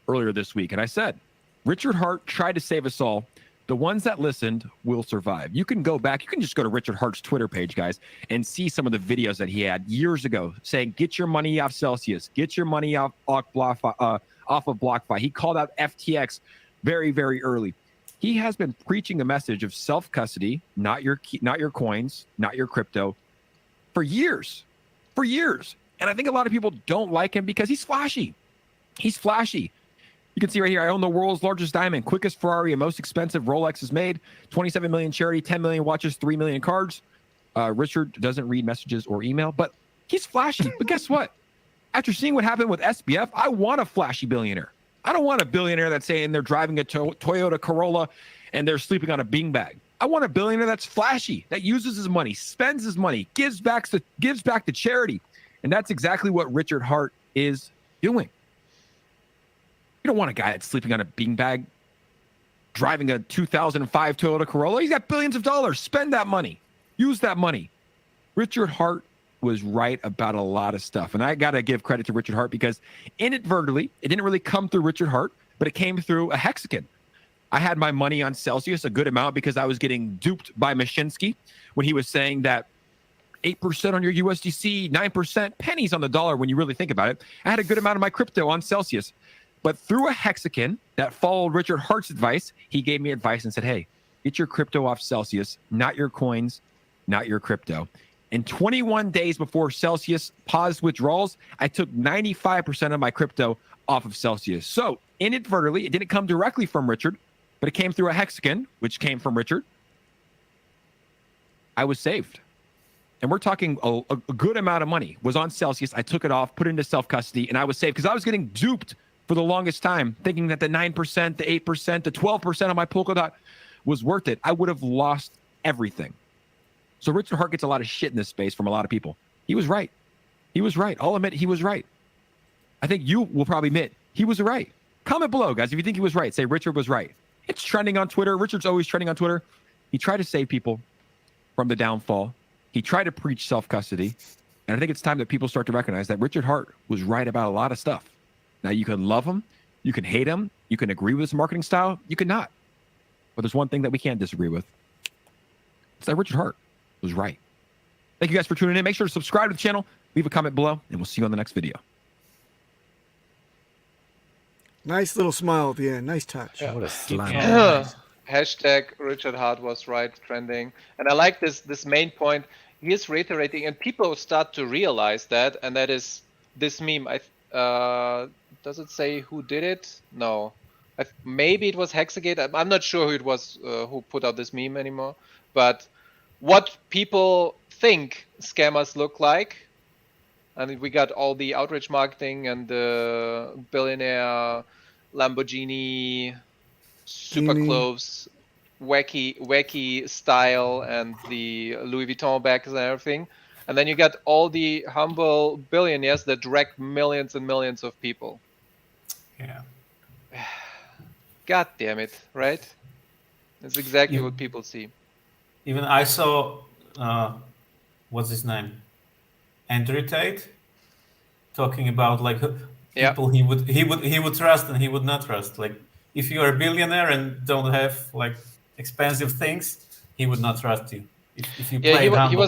S7: earlier this week, and I said, Richard Hart tried to save us all. The ones that listened will survive. You can go back. You can just go to Richard Hart's Twitter page, guys, and see some of the videos that he had years ago saying, get your money off Celsius. Get your money off BlockFi. He called out FTX very, very early. He has been preaching a message of self-custody, not your coins, not your crypto, for years. And I think a lot of people don't like him because he's flashy. You can see right here, I own the world's largest diamond, quickest Ferrari, and most expensive Rolex is made. 27 million charity, 10 million watches, 3 million cards. Richard doesn't read messages or email, but he's flashy. But guess what? After seeing what happened with SBF, I want a flashy billionaire. I don't want a billionaire that's saying they're driving a Toyota Corolla and they're sleeping on a beanbag. I want a billionaire that's flashy, that uses his money, spends his money, gives back to charity. And that's exactly what Richard Hart is doing. You don't want a guy that's sleeping on a beanbag, driving a 2005 Toyota Corolla. He's got billions of dollars. Spend that money. Use that money. Richard Hart was right about a lot of stuff. And I got to give credit to Richard Hart because inadvertently, it didn't really come through Richard Hart, but it came through a hexagon. I had my money on Celsius, a good amount, because I was getting duped by Mashinsky when he was saying that 8% on your USDC, 9%, pennies on the dollar when you really think about it. I had a good amount of my crypto on Celsius. But through a hexagon that followed Richard Hart's advice, he gave me advice and said, hey, get your crypto off Celsius, not your coins, not your crypto. And 21 days before Celsius paused withdrawals, I took 95% of my crypto off of Celsius. So inadvertently, it didn't come directly from Richard, but it came through a hexagon, which came from Richard. I was saved. And we're talking a good amount of money was on Celsius. I took it off, put it into self-custody, and I was saved because I was getting duped for the longest time, thinking that the 9%, the 8%, the 12% on my Polkadot was worth it. I would have lost everything. So Richard Hart gets a lot of shit in this space from a lot of people. He was right. I'll admit he was right. I think you will probably admit he was right. Comment below, guys, if you think he was right. Say Richard was right. It's trending on Twitter. Richard's always trending on Twitter. He tried to save people from the downfall. He tried to preach self-custody. And I think it's time that people start to recognize that Richard Hart was right about a lot of stuff. Now, you can love him, you can hate him, you can agree with his marketing style, you can not. But there's one thing that we can't disagree with. It's that Richard Hart was right. Thank you guys for tuning in. Make sure to subscribe to the channel, leave a comment below, and we'll see you on the next video.
S3: Nice little smile at the end. Nice touch.
S6: What a slime.
S1: Yeah. Hashtag Richard Hart was right, trending. And I like this main point. He is reiterating, and people start to realize that, and that is this meme. Does it say who did it? No. Maybe it was Hexagate. I'm not sure who it was who put out this meme anymore. But what people think scammers look like, and we got all the outrage marketing and the billionaire Lamborghini super clothes, wacky style, and the Louis Vuitton bags and everything. And then you got all the humble billionaires that direct millions and millions of people.
S5: Yeah.
S1: God damn it, right? That's exactly what people see.
S5: Even I saw, what's his name? Andrew Tate talking about like people he would trust and he would not trust. Like if you are a billionaire and don't have like expensive things, he would not trust you. If you play humble.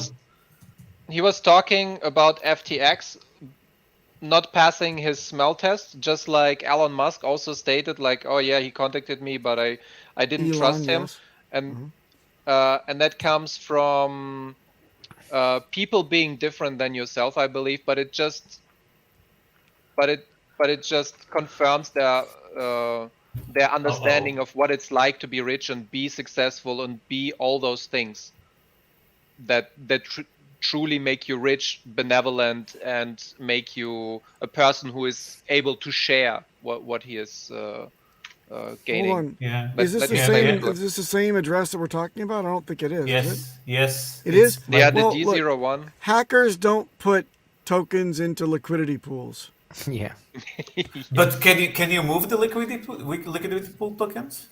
S1: He was talking about FTX not passing his smell test, just like Elon Musk also stated, like, oh yeah, he contacted me, but I didn't trust him,
S3: yes.
S1: and that comes from people being different than yourself, I believe, but it just confirms their understanding of what it's like to be rich and be successful and be all those things that truly make you rich, benevolent, and make you a person who is able to share what he is gaining.
S3: Hold on.
S5: Yeah.
S3: Is this the same address that we're talking about? I don't think it is.
S5: Yes.
S3: Is it?
S5: Yes.
S3: It is?
S1: Yeah, the
S3: Well,
S1: D01.
S3: Look, hackers don't put tokens into liquidity pools.
S6: Yeah.
S5: But can you move the liquidity pool tokens?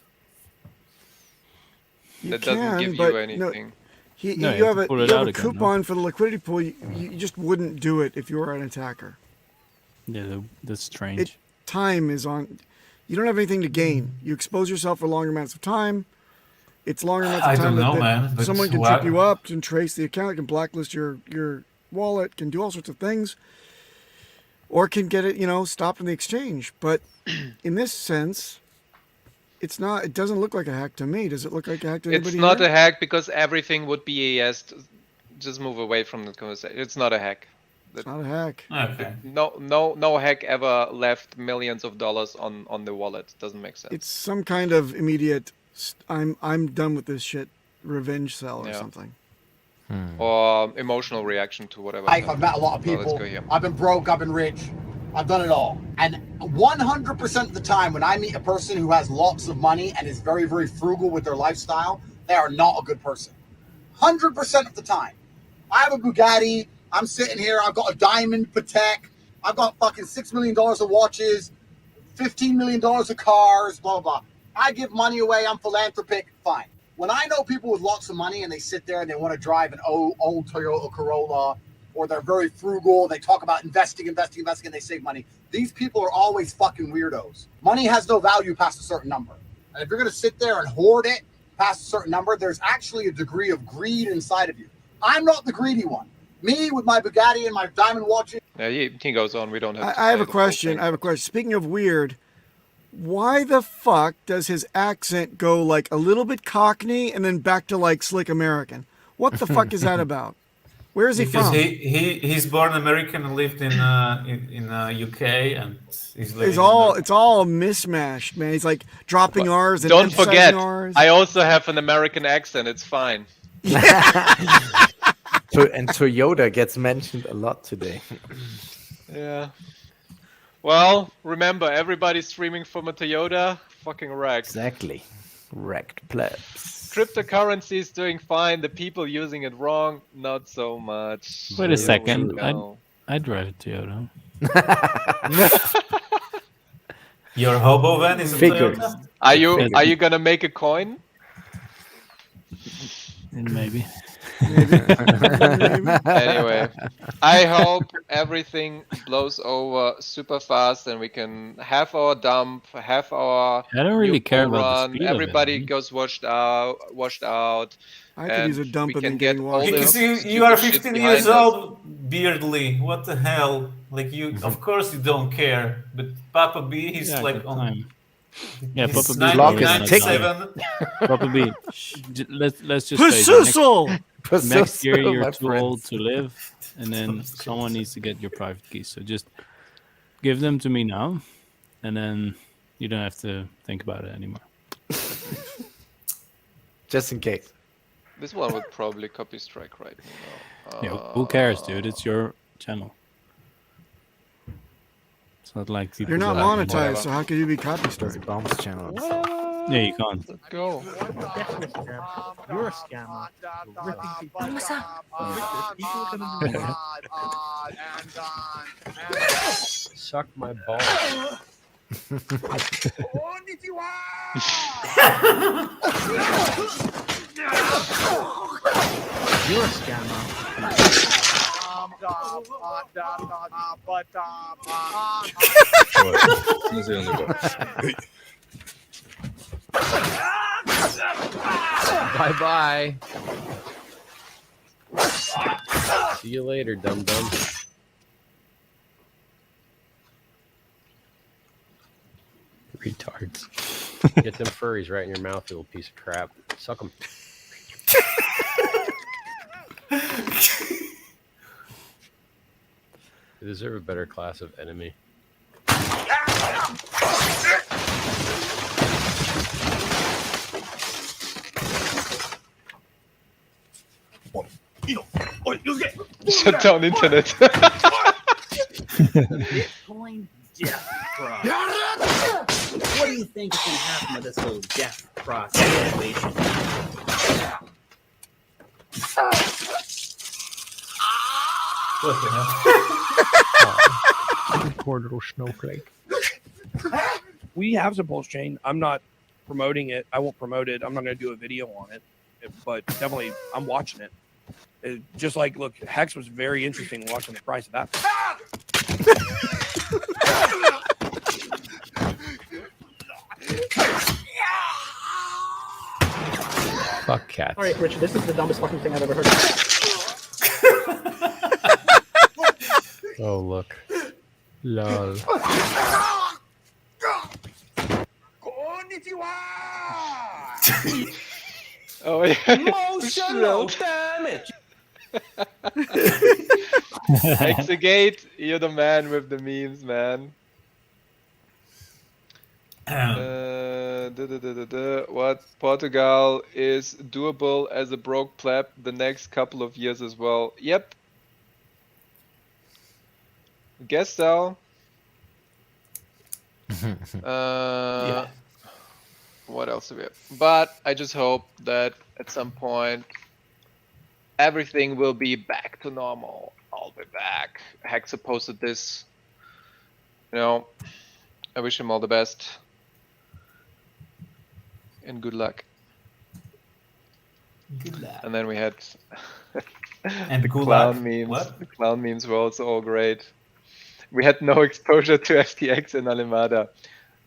S1: That doesn't give you anything.
S3: You have a coupon for the liquidity pool. You just wouldn't do it if you were an attacker.
S2: Yeah, that's strange.
S3: Time is on. You don't have anything to gain. You expose yourself for longer amounts of time. It's longer amounts of time that someone can trip you up, can trace the account, can blacklist your wallet, can do all sorts of things, or can get it, stopped in the exchange. But in this sense, it's not. It doesn't look like a hack to me. Does it look like a hack to anybody?
S1: It's not a hack because everything would be AES. Just move away from the conversation. It's not a hack.
S3: It's not a hack.
S5: Okay.
S1: No hack ever left millions of dollars on the wallet. Doesn't make sense.
S3: It's some kind of immediate. I'm done with this shit. Revenge sell or something.
S1: Or emotional reaction to whatever.
S9: I've met a lot of people. I've been broke. I've been rich. I've done it all. And 100% of the time when I meet a person who has lots of money and is very, very frugal with their lifestyle, they are not a good person. 100% of the time. I have a Bugatti. I'm sitting here. I've got a diamond Patek. I've got fucking $6 million of watches, $15 million of cars, blah, blah. I give money away. I'm philanthropic. Fine. When I know people with lots of money and they sit there and they want to drive an old Toyota Corolla, or they're very frugal, they talk about investing, and they save money. These people are always fucking weirdos. Money has no value past a certain number. And if you're going to sit there and hoard it past a certain number, there's actually a degree of greed inside of you. I'm not the greedy one. Me with my Bugatti and my diamond watches.
S1: Yeah, he goes on. We don't have.
S3: I have a question. Speaking of weird, why the fuck does his accent go like a little bit Cockney and then back to like slick American? What the fuck is that about? Where is he from?
S5: He's born American and lived in UK, and
S3: it's all mismatched, man. He's like dropping R's and
S1: don't forget,
S3: R's.
S1: I also have an American accent. It's fine.
S6: And Toyota gets mentioned a lot today.
S1: Yeah. Well, remember, everybody's streaming from a Toyota. Fucking wrecked.
S6: Exactly. Wrecked plebs.
S1: Cryptocurrency is doing fine. The people using it wrong, not so much.
S2: Wait a second. I'd drive a Toyota.
S5: Your hobo van is a Toyota?
S1: Are you gonna make a coin?
S2: Maybe.
S1: Anyway, I hope everything blows over super fast and we can have our dump, have our.
S2: I don't really care about the speed
S1: Everybody
S2: of it,
S1: goes washed out.
S3: I could use a dump and then get washed.
S5: You are 15 years old, Beardly. What the hell? Like you, of course you don't care. But Papa B, he's like on.
S2: Yeah,
S5: It's
S2: Papa B
S6: Block is
S2: probably
S6: ticking.
S2: gonna die. Papa B, let's just say
S3: Pasussel!
S2: next year
S6: So,
S2: you're
S6: my
S2: too old
S6: friends.
S2: to live, and then someone needs to get your private keys. So just give them to me now, and then you don't have to think about it anymore.
S6: Just in case.
S1: This one would probably copy strike right now.
S2: Yeah, who cares, dude? It's your channel. It's not like people.
S3: You're not
S2: don't-
S3: monetized, so how could you be copy
S6: It's
S3: strike?
S6: Bomb's channel.
S2: Yeah, you can't.
S1: Let's go.
S10: You're a scammer.
S8: Suck my ball.
S10: You're a scammer.
S8: Bye bye. See you later, dum dum. Retards. Get them furries right in your mouth, you little piece of crap. Suck them. They deserve a better class of enemy.
S1: Shut down internet.
S10: Bitcoin death process. What do you think is going to happen with this little death process situation?
S5: What the hell?
S11: Poor little snowflake. We have some pulse chain. I'm not promoting it. I won't promote it. I'm not going to do a video on it, but definitely I'm watching it. Just like, look, Hex was very interesting watching the price of that.
S8: Fuck cats.
S10: All right, Richard, this is the dumbest fucking thing I've ever heard.
S8: Oh, look. Lol.
S1: Oh yeah.
S10: Emotional damage.
S1: Exegate, you're the man with the memes, man. What? Portugal is doable as a broke pleb the next couple of years as well. Yep. Guess so.
S5: Yeah.
S1: What else do we have? But I just hope that at some point everything will be back to normal. I'll be back. Hexa posted this. You know, I wish him all the best. And good luck.
S5: Good luck.
S1: And then we had
S5: And
S1: the
S5: good
S1: clown
S5: luck.
S1: memes.
S5: What?
S1: The clown memes were also all great. We had no exposure to FTX and Alameda.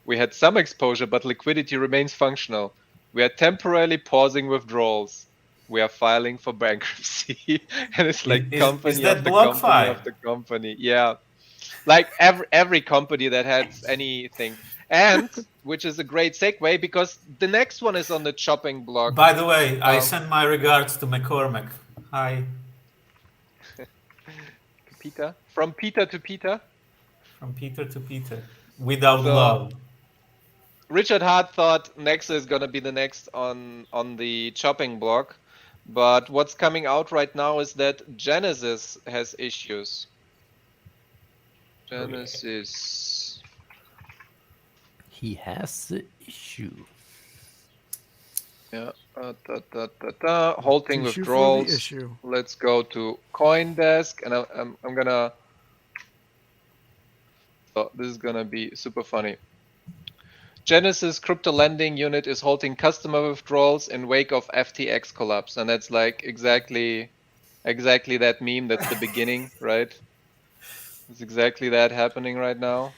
S1: We had some exposure, but liquidity remains functional. We are temporarily pausing withdrawals. We are filing for bankruptcy. And it's like company
S5: that
S1: of the company
S5: BlockFi?
S1: of the company. Yeah. Like every company that has anything. And, which is a great segue, because the next one is on the chopping block.
S5: By the way, I send my regards to McCormack. Hi.
S1: Peter? From Peter to Peter?
S5: From Peter to Peter. Without
S1: So-
S5: love.
S1: Richard Hart thought Nexa is gonna be the next on the chopping block, but what's coming out right now is that Genesis has issues. Genesis.
S6: He has the issue.
S1: Yeah. Halting
S3: Issue for the
S1: withdrawals.
S3: issue.
S1: Let's go to CoinDesk, and I'm gonna. So this is gonna be super funny. Genesis crypto lending unit is halting customer withdrawals in wake of FTX collapse, and that's like exactly that meme. That's the beginning, right? It's exactly that happening right now.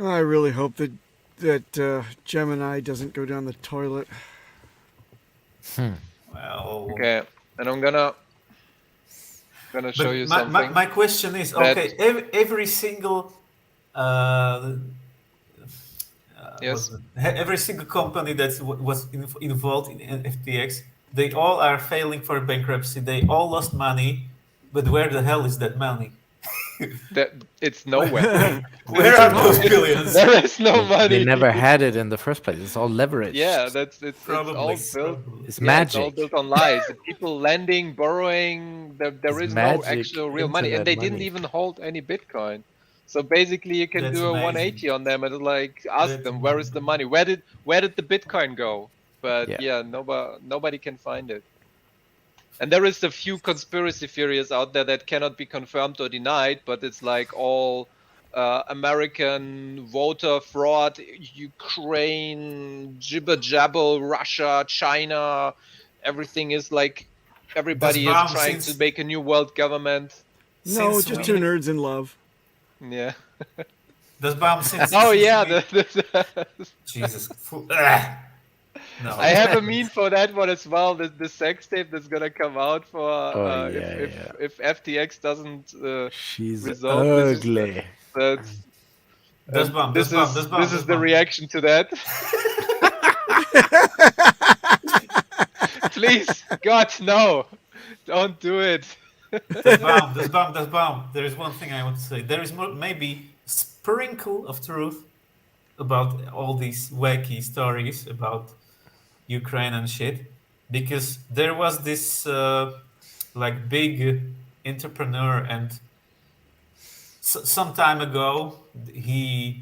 S3: I really hope that Gemini doesn't go down the toilet.
S5: Well,
S1: Okay, and I'm gonna show
S5: but
S1: you
S5: my,
S1: something.
S5: my question is,
S1: that-
S5: okay, every single
S1: Yes.
S5: Every single company that was involved in FTX, they all are failing for bankruptcy. They all lost money, but where the hell is that money?
S1: That it's nowhere.
S5: Where are those billions?
S1: There is no
S6: They
S1: money.
S6: never had it in the first place. It's all leveraged.
S1: Yeah, it's all
S5: Probably.
S1: built.
S6: It's
S1: Yeah, it's all
S6: magic.
S1: built on lies. The people lending, borrowing. There
S6: It's
S1: is no
S6: magic
S1: actual real money, and
S6: internet
S1: they didn't
S6: money.
S1: even hold any Bitcoin. So basically, you can
S5: That's
S1: do a
S5: amazing.
S1: 180 on them and like ask
S5: That's
S1: them, where is the money? Where did the Bitcoin go? But
S6: Yeah.
S1: yeah, nobody can find it. And there is a few conspiracy theories out there that cannot be confirmed or denied, but it's like all American voter fraud, Ukraine, jibber jabber, Russia, China, everything is like everybody is
S5: Bomb
S1: trying to make a new world government.
S3: No,
S5: Since
S3: just
S5: we-
S3: two nerds in love.
S1: Yeah.
S5: Does bomb since?
S1: Oh
S5: since
S1: yeah.
S5: we- Jesus. No.
S1: I have a meme for that one as well. The sex tape that's gonna come out for
S6: Oh, yeah,
S1: if FTX doesn't
S6: She's
S1: resolve this.
S6: ugly.
S1: That's
S5: Does bomb?
S1: this
S5: Does bomb?
S1: is
S5: Does bomb?
S1: this
S5: Does
S1: is the
S5: bomb?
S1: reaction to that. Please, God, no, don't do it.
S5: Does bomb? Does bomb? Does bomb? There is one thing I want to say. There is maybe sprinkle of truth about all these wacky stories about Ukraine and shit, because there was this like big entrepreneur, and some time ago he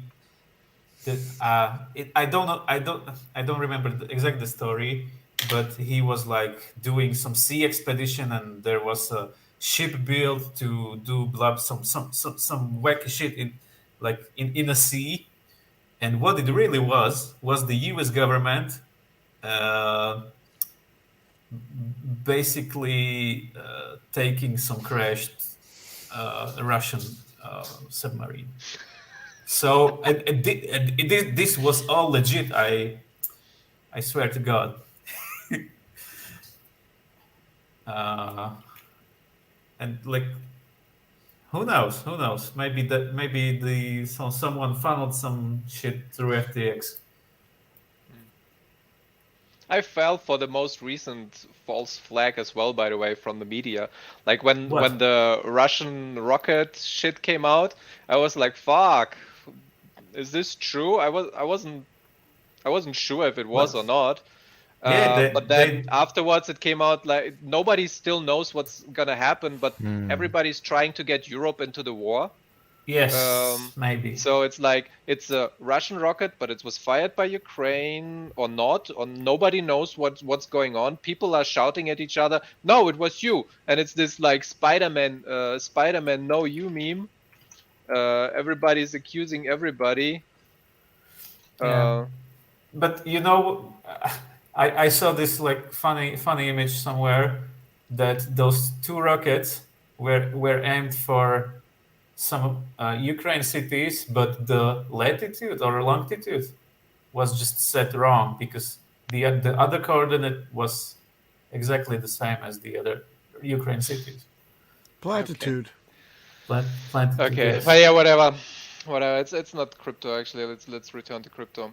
S5: I don't know, I don't remember exactly the story, but he was like doing some sea expedition, and there was a ship built to do some wacky shit in a sea. And what it really was the U.S. government basically taking some crashed Russian submarine. So this was all legit. I swear to God. And like, who knows? Who knows? Maybe someone funneled some shit through FTX.
S1: I fell for the most recent false flag as well, by the way, from the media. Like when
S5: What?
S1: the Russian rocket shit came out, I was like, "Fuck, is this true?" I wasn't sure if it was
S5: What?
S1: or not.
S5: Yeah,
S1: but then afterwards it came out like nobody still knows what's gonna happen, but everybody's trying to get Europe into the war.
S5: Yes, maybe.
S1: So it's like it's a Russian rocket, but it was fired by Ukraine or not, or nobody knows what's going on. People are shouting at each other, "No, it was you!" And it's this like Spider-Man "No, you" meme. Everybody's accusing everybody.
S5: Yeah. But you know, I saw this like funny image somewhere that those two rockets were aimed for some Ukraine cities, but the latitude or longitude was just set wrong because the other coordinate was exactly the same as the other Ukraine cities.
S3: Platitude.
S5: Platitude,
S1: Okay,
S5: yes.
S1: but yeah, whatever. It's not crypto actually. Let's return to crypto.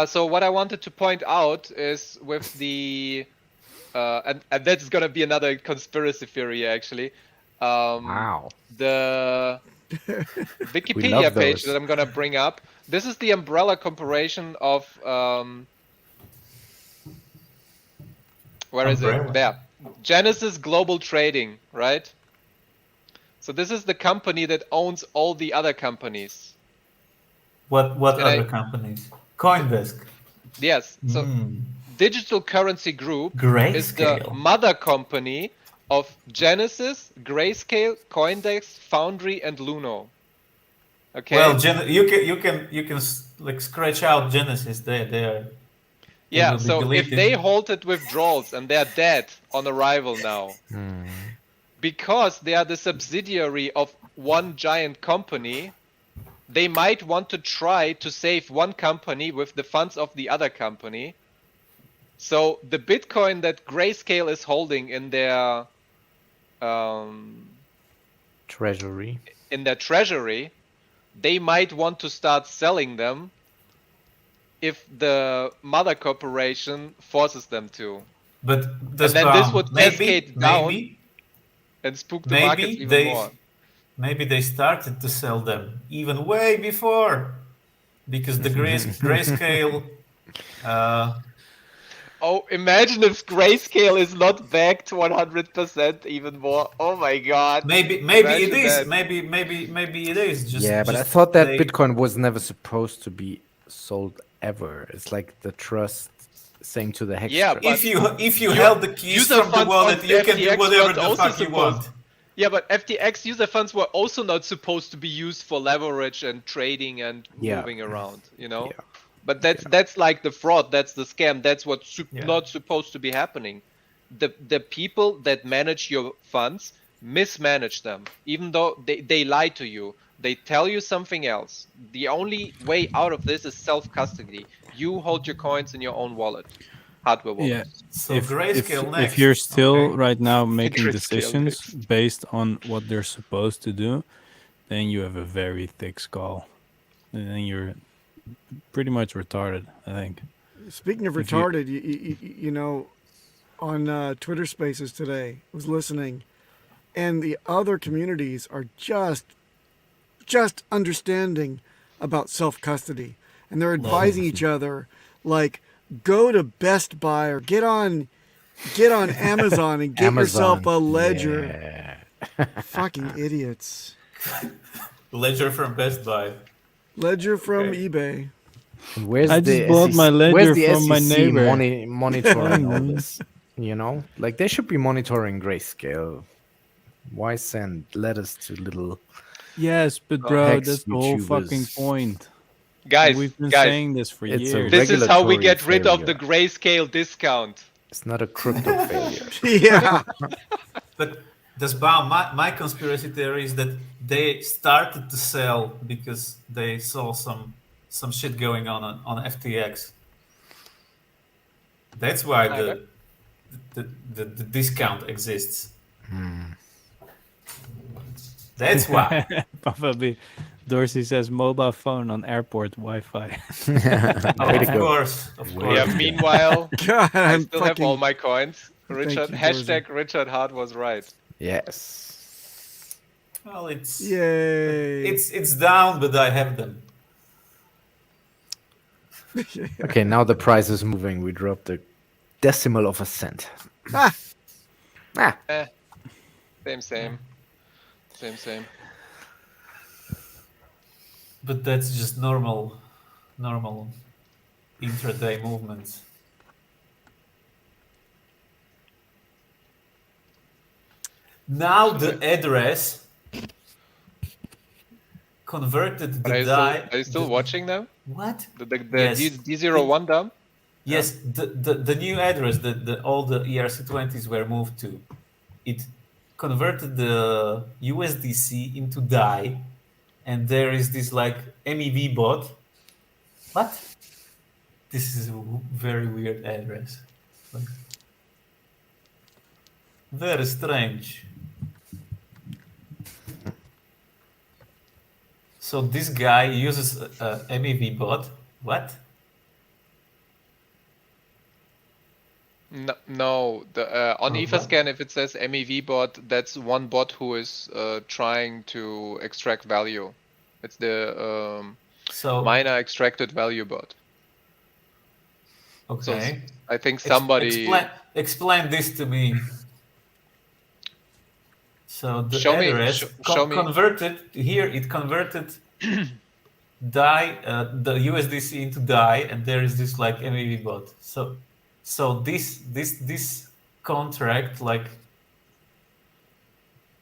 S1: So what I wanted to point out is with the and that's gonna be another conspiracy theory actually.
S6: Wow.
S1: The Wikipedia page that I'm gonna bring up. This is the umbrella corporation of where is it? There. Genesis Global Trading, right? So this is the company that owns all the other companies.
S5: What other companies? Coindesk.
S1: Yes. So Digital Currency Group is the
S5: Grayscale.
S1: mother company of Genesis, Grayscale, Coindesk, Foundry, and Luno. Okay.
S5: Well, you can like scratch out Genesis. They are.
S1: Yeah. So if they halted withdrawals and they're dead on arrival now, because they are the subsidiary of one giant company, they might want to try to save one company with the funds of the other company. So the Bitcoin that Grayscale is holding in their
S6: treasury,
S1: they might want to start selling them if the mother corporation forces them to.
S5: But
S1: And then this would cascade down
S5: maybe
S1: and spook the markets even more.
S5: Maybe they started to sell them even way before, because the grayscale.
S1: Oh, imagine if grayscale is not backed 100% even more. Oh my god.
S5: Maybe
S1: Imagine
S5: it is.
S1: that.
S5: Maybe it is.
S6: But I thought that Bitcoin was never supposed to be sold ever. It's like the trust saying to the hex.
S1: Yeah,
S6: trust.
S1: but
S5: if you held the keys from the wallet, you can do
S1: FTX
S5: whatever the
S1: weren't
S5: fuck
S1: also
S5: you want.
S1: Yeah, but FTX user funds were also not supposed to be used for leverage and trading and moving around, you know?
S6: Yeah.
S1: But that's like the fraud, that's the scam, that's what's not supposed to be happening. The people that manage your funds mismanage them, even though they lie to you. They tell you something else. The only way out of this is self-custody. You hold your coins in your own wallet, hardware wallet.
S2: Yeah.
S5: So
S2: if,
S5: grayscale
S2: if,
S5: next.
S2: if you're still
S5: Okay.
S2: right now making
S1: Grayscale
S2: decisions based on what they're supposed to do, then you have a very thick skull. And then you're pretty much retarded, I think.
S3: Speaking of retarded, you know, on Twitter Spaces today, I was listening, and the other communities are just understanding about self-custody, and they're advising each other, like, go to Best Buy or get on Amazon and get yourself a ledger.
S6: Yeah.
S3: Fucking idiots.
S5: Ledger from Best Buy.
S3: Ledger from eBay.
S6: And where's
S2: I
S6: the
S2: just bought
S6: SEC,
S2: my ledger
S6: where's the
S2: from my
S6: SEC
S2: neighbor.
S6: monitoring all this? You know, like they should be monitoring grayscale. Why send letters to little?
S2: Yes, but bro, that's the whole fucking point.
S1: Guys,
S2: we've been saying this for
S6: It's a
S2: years.
S1: This is how we
S6: regulatory
S1: get rid of the
S6: failure.
S1: grayscale discount.
S6: It's not a crypto failure.
S3: Yeah.
S5: But das Baum, my conspiracy theory is that they started to sell because they saw some shit going on FTX. That's why the discount exists. That's why.
S2: Probably. Dorsey says mobile phone on airport Wi-Fi.
S5: Of course.
S1: Yeah, meanwhile,
S3: God,
S1: I
S3: I'm
S1: still have all
S3: fucking.
S1: my coins. Richard,
S3: you,
S1: hashtag Richard Hart was right.
S6: Yes.
S5: Well,
S3: Yay.
S5: it's down, but I have them.
S6: Okay, now the price is moving. We dropped a decimal of a cent.
S1: Same.
S5: But that's just normal intraday movements. Now the address converted the die.
S1: Are you still watching now?
S5: What?
S1: The
S5: Yes.
S1: D01 dump?
S5: Yes, the new address that all the ERC20s were moved to, it converted the USDC into DAI, and there is this like MEV bot. What? This is a very weird address. Like, very strange. So this guy uses a MEV bot. What?
S1: No. On Etherscan, if it says MEV bot, that's one bot who is trying to extract value. It's the miner extracted value bot.
S5: Okay.
S1: So I think somebody
S5: explain this to me. So the
S1: show
S5: address
S1: me.
S5: Converted here. It converted DAI, the USDC into DAI, and there is this like MEV bot. So this contract, like,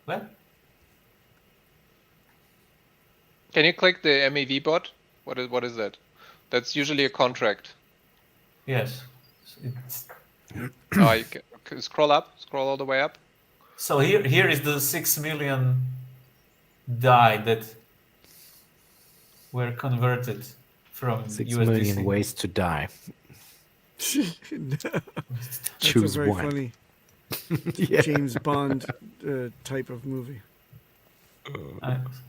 S5: what?
S1: Can you click the MEV bot? What is that? That's usually a contract.
S5: Yes. It's...
S1: Oh, you can scroll all the way up.
S5: So here is the 6 million DAI that were converted from
S6: 6
S5: USDC.
S6: million ways to die. Choose
S3: very
S6: one.
S3: Funny
S6: Yeah.
S3: James Bond type of movie.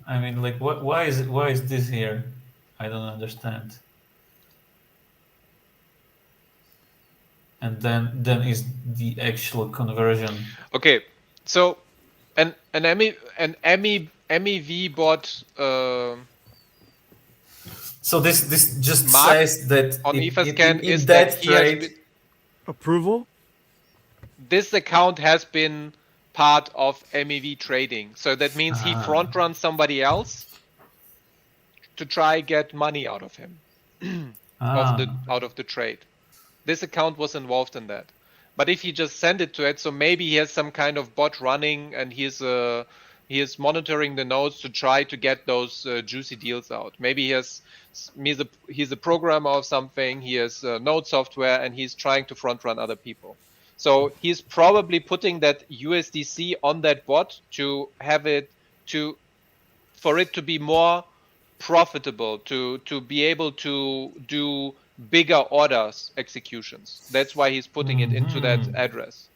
S5: I mean, like, why is this here? I don't understand. and then is the actual conversion.
S1: Okay, so an MEV bot.
S5: So this just
S1: Mark
S5: says that
S1: on Etherscan
S5: in
S1: is
S5: that
S1: that he has
S5: trade.
S1: been,
S3: Approval?
S1: this account has been part of MEV trading. So that means he front runs somebody else to try get money out of him out of the trade. This account was involved in that. But if he just sent it to it, so maybe he has some kind of bot running and he is monitoring the nodes to try to get those juicy deals out. Maybe he's a programmer or something. He has node software and he's trying to front run other people. So he's probably putting that USDC on that bot to have it for it to be more profitable, to be able to do bigger orders executions. That's why he's putting it into that address.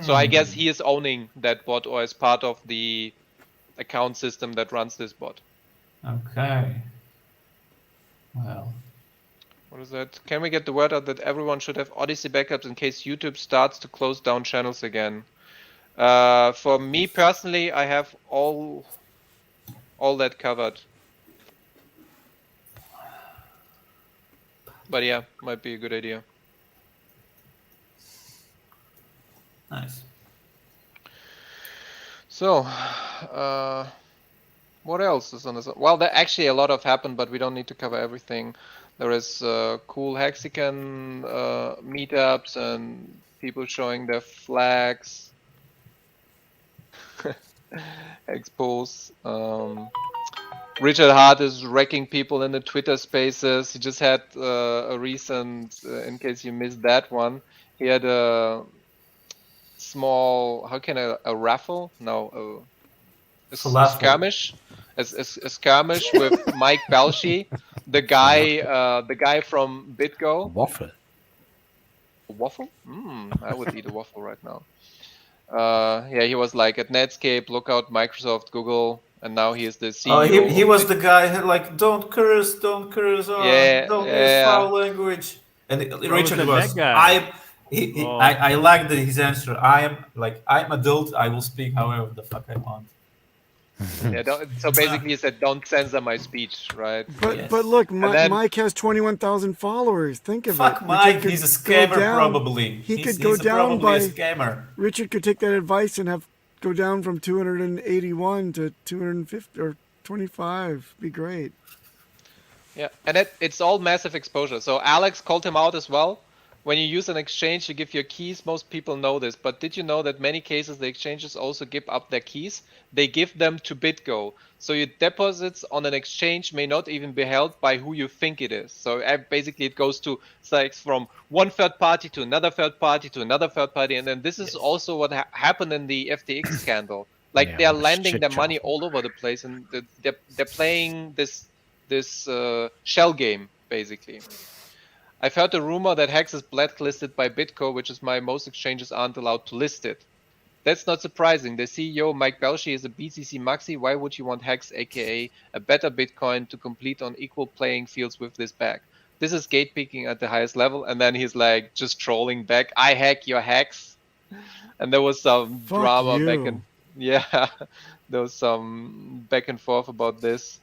S1: So I guess he is owning that bot or is part of the account system that runs this bot.
S5: Okay. Well.
S1: What is that? Can we get the word out that everyone should have Odyssey backups in case YouTube starts to close down channels again? For me personally, I have all that covered. But yeah, might be a good idea.
S5: Nice.
S1: So, what else is on this? Well, there actually a lot of happened, but we don't need to cover everything. There is cool Hexagon meetups and people showing their flags, expos. Richard Hart is wrecking people in the Twitter spaces. He just had a recent, in case you missed that one, he had a small, a raffle? No, a skirmish. A skirmish with Mike Belshi, the guy from BitGo.
S6: Waffle.
S1: A waffle? I would eat a waffle right now. Yeah, he was like at Netscape, Lookout, Microsoft, Google, and now he is the CEO.
S5: He was the guy who like don't curse, don't use foul language. And Richard was I like his answer. I'm adult. I will speak however the fuck I want.
S1: Yeah, so basically he said don't censor my speech, right?
S3: But look, Mike has 21,000 followers. Think of it.
S5: Fuck Mike, he's a scammer probably.
S3: He could go down by
S5: a scammer.
S3: Richard could take that advice and go down from 281 to 250 or 25. Be great.
S1: Yeah, and it's all massive exposure. So Alex called him out as well. When you use an exchange, you give your keys. Most people know this, but did you know that many cases the exchanges also give up their keys? They give them to BitGo. So your deposits on an exchange may not even be held by who you think it is. So basically it goes to from one third party to another third party to another third party. And then this is also what happened in the FTX scandal. Like they're landing their money all over the place and they're playing this shell game, basically. I've heard a rumor that Hex is blacklisted by BitGo, which is why most exchanges aren't allowed to list it. That's not surprising. The CEO, Mike Belshi, is a BTC maxi. Why would you want Hex, aka a better Bitcoin, to compete on equal playing fields with this bag? This is gatekeeping at the highest level. And then he's like just trolling back. I hack your Hex. And there was some drama back and there was some back and forth about this.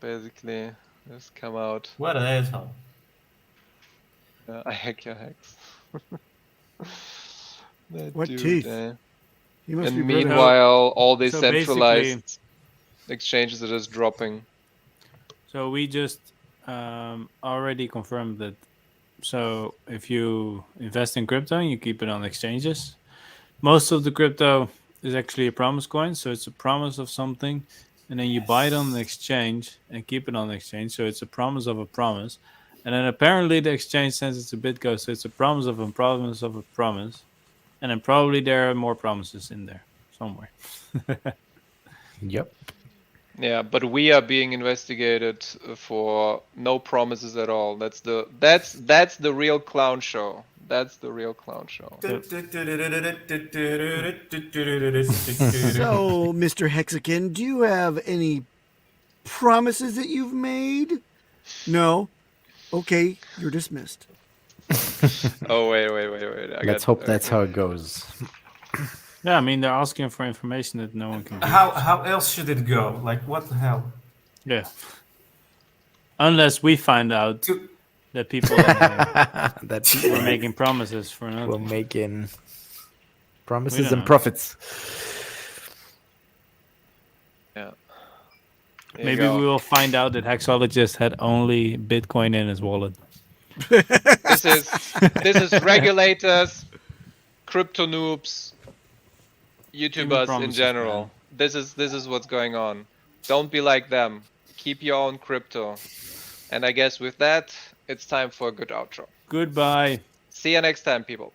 S1: Basically. Just come out.
S5: What an asshole.
S1: I hack your Hex.
S3: What teeth?
S1: He must and meanwhile, all these centralized exchanges are just dropping.
S2: So we just already confirmed that. So if you invest in crypto and you keep it on exchanges, most of the crypto is actually a promise coin. So it's a promise of something. And then you buy it on the exchange and keep it on the exchange. So it's a promise of a promise. And then apparently the exchange sends it to BitGo. So it's a promise of a promise of a promise. And then probably there are more promises in there somewhere.
S6: Yep.
S1: Yeah, but we are being investigated for no promises at all. That's the real clown show. That's the real clown show.
S3: So, Mr. Hexagon, do you have any promises that you've made? No? Okay, you're dismissed.
S1: Oh wait.
S6: Let's hope that's how it goes.
S2: Yeah, I mean they're asking for information that no one can give.
S5: How else should it go? Like what the hell?
S2: Yeah. Unless we find out
S5: To-
S2: that people
S6: That people
S2: were making promises for nothing.
S6: We're making
S2: We
S6: promises
S2: don't
S6: and
S2: know.
S6: profits.
S1: Yeah.
S2: Maybe we will find out that Hexologist had only Bitcoin in his wallet.
S1: This is regulators, crypto noobs, YouTubers in
S2: promises,
S1: general.
S2: man.
S1: This is what's going on. Don't be like them. Keep your own crypto. And I guess with that, it's time for a good outro.
S2: Goodbye.
S1: See you next time, people.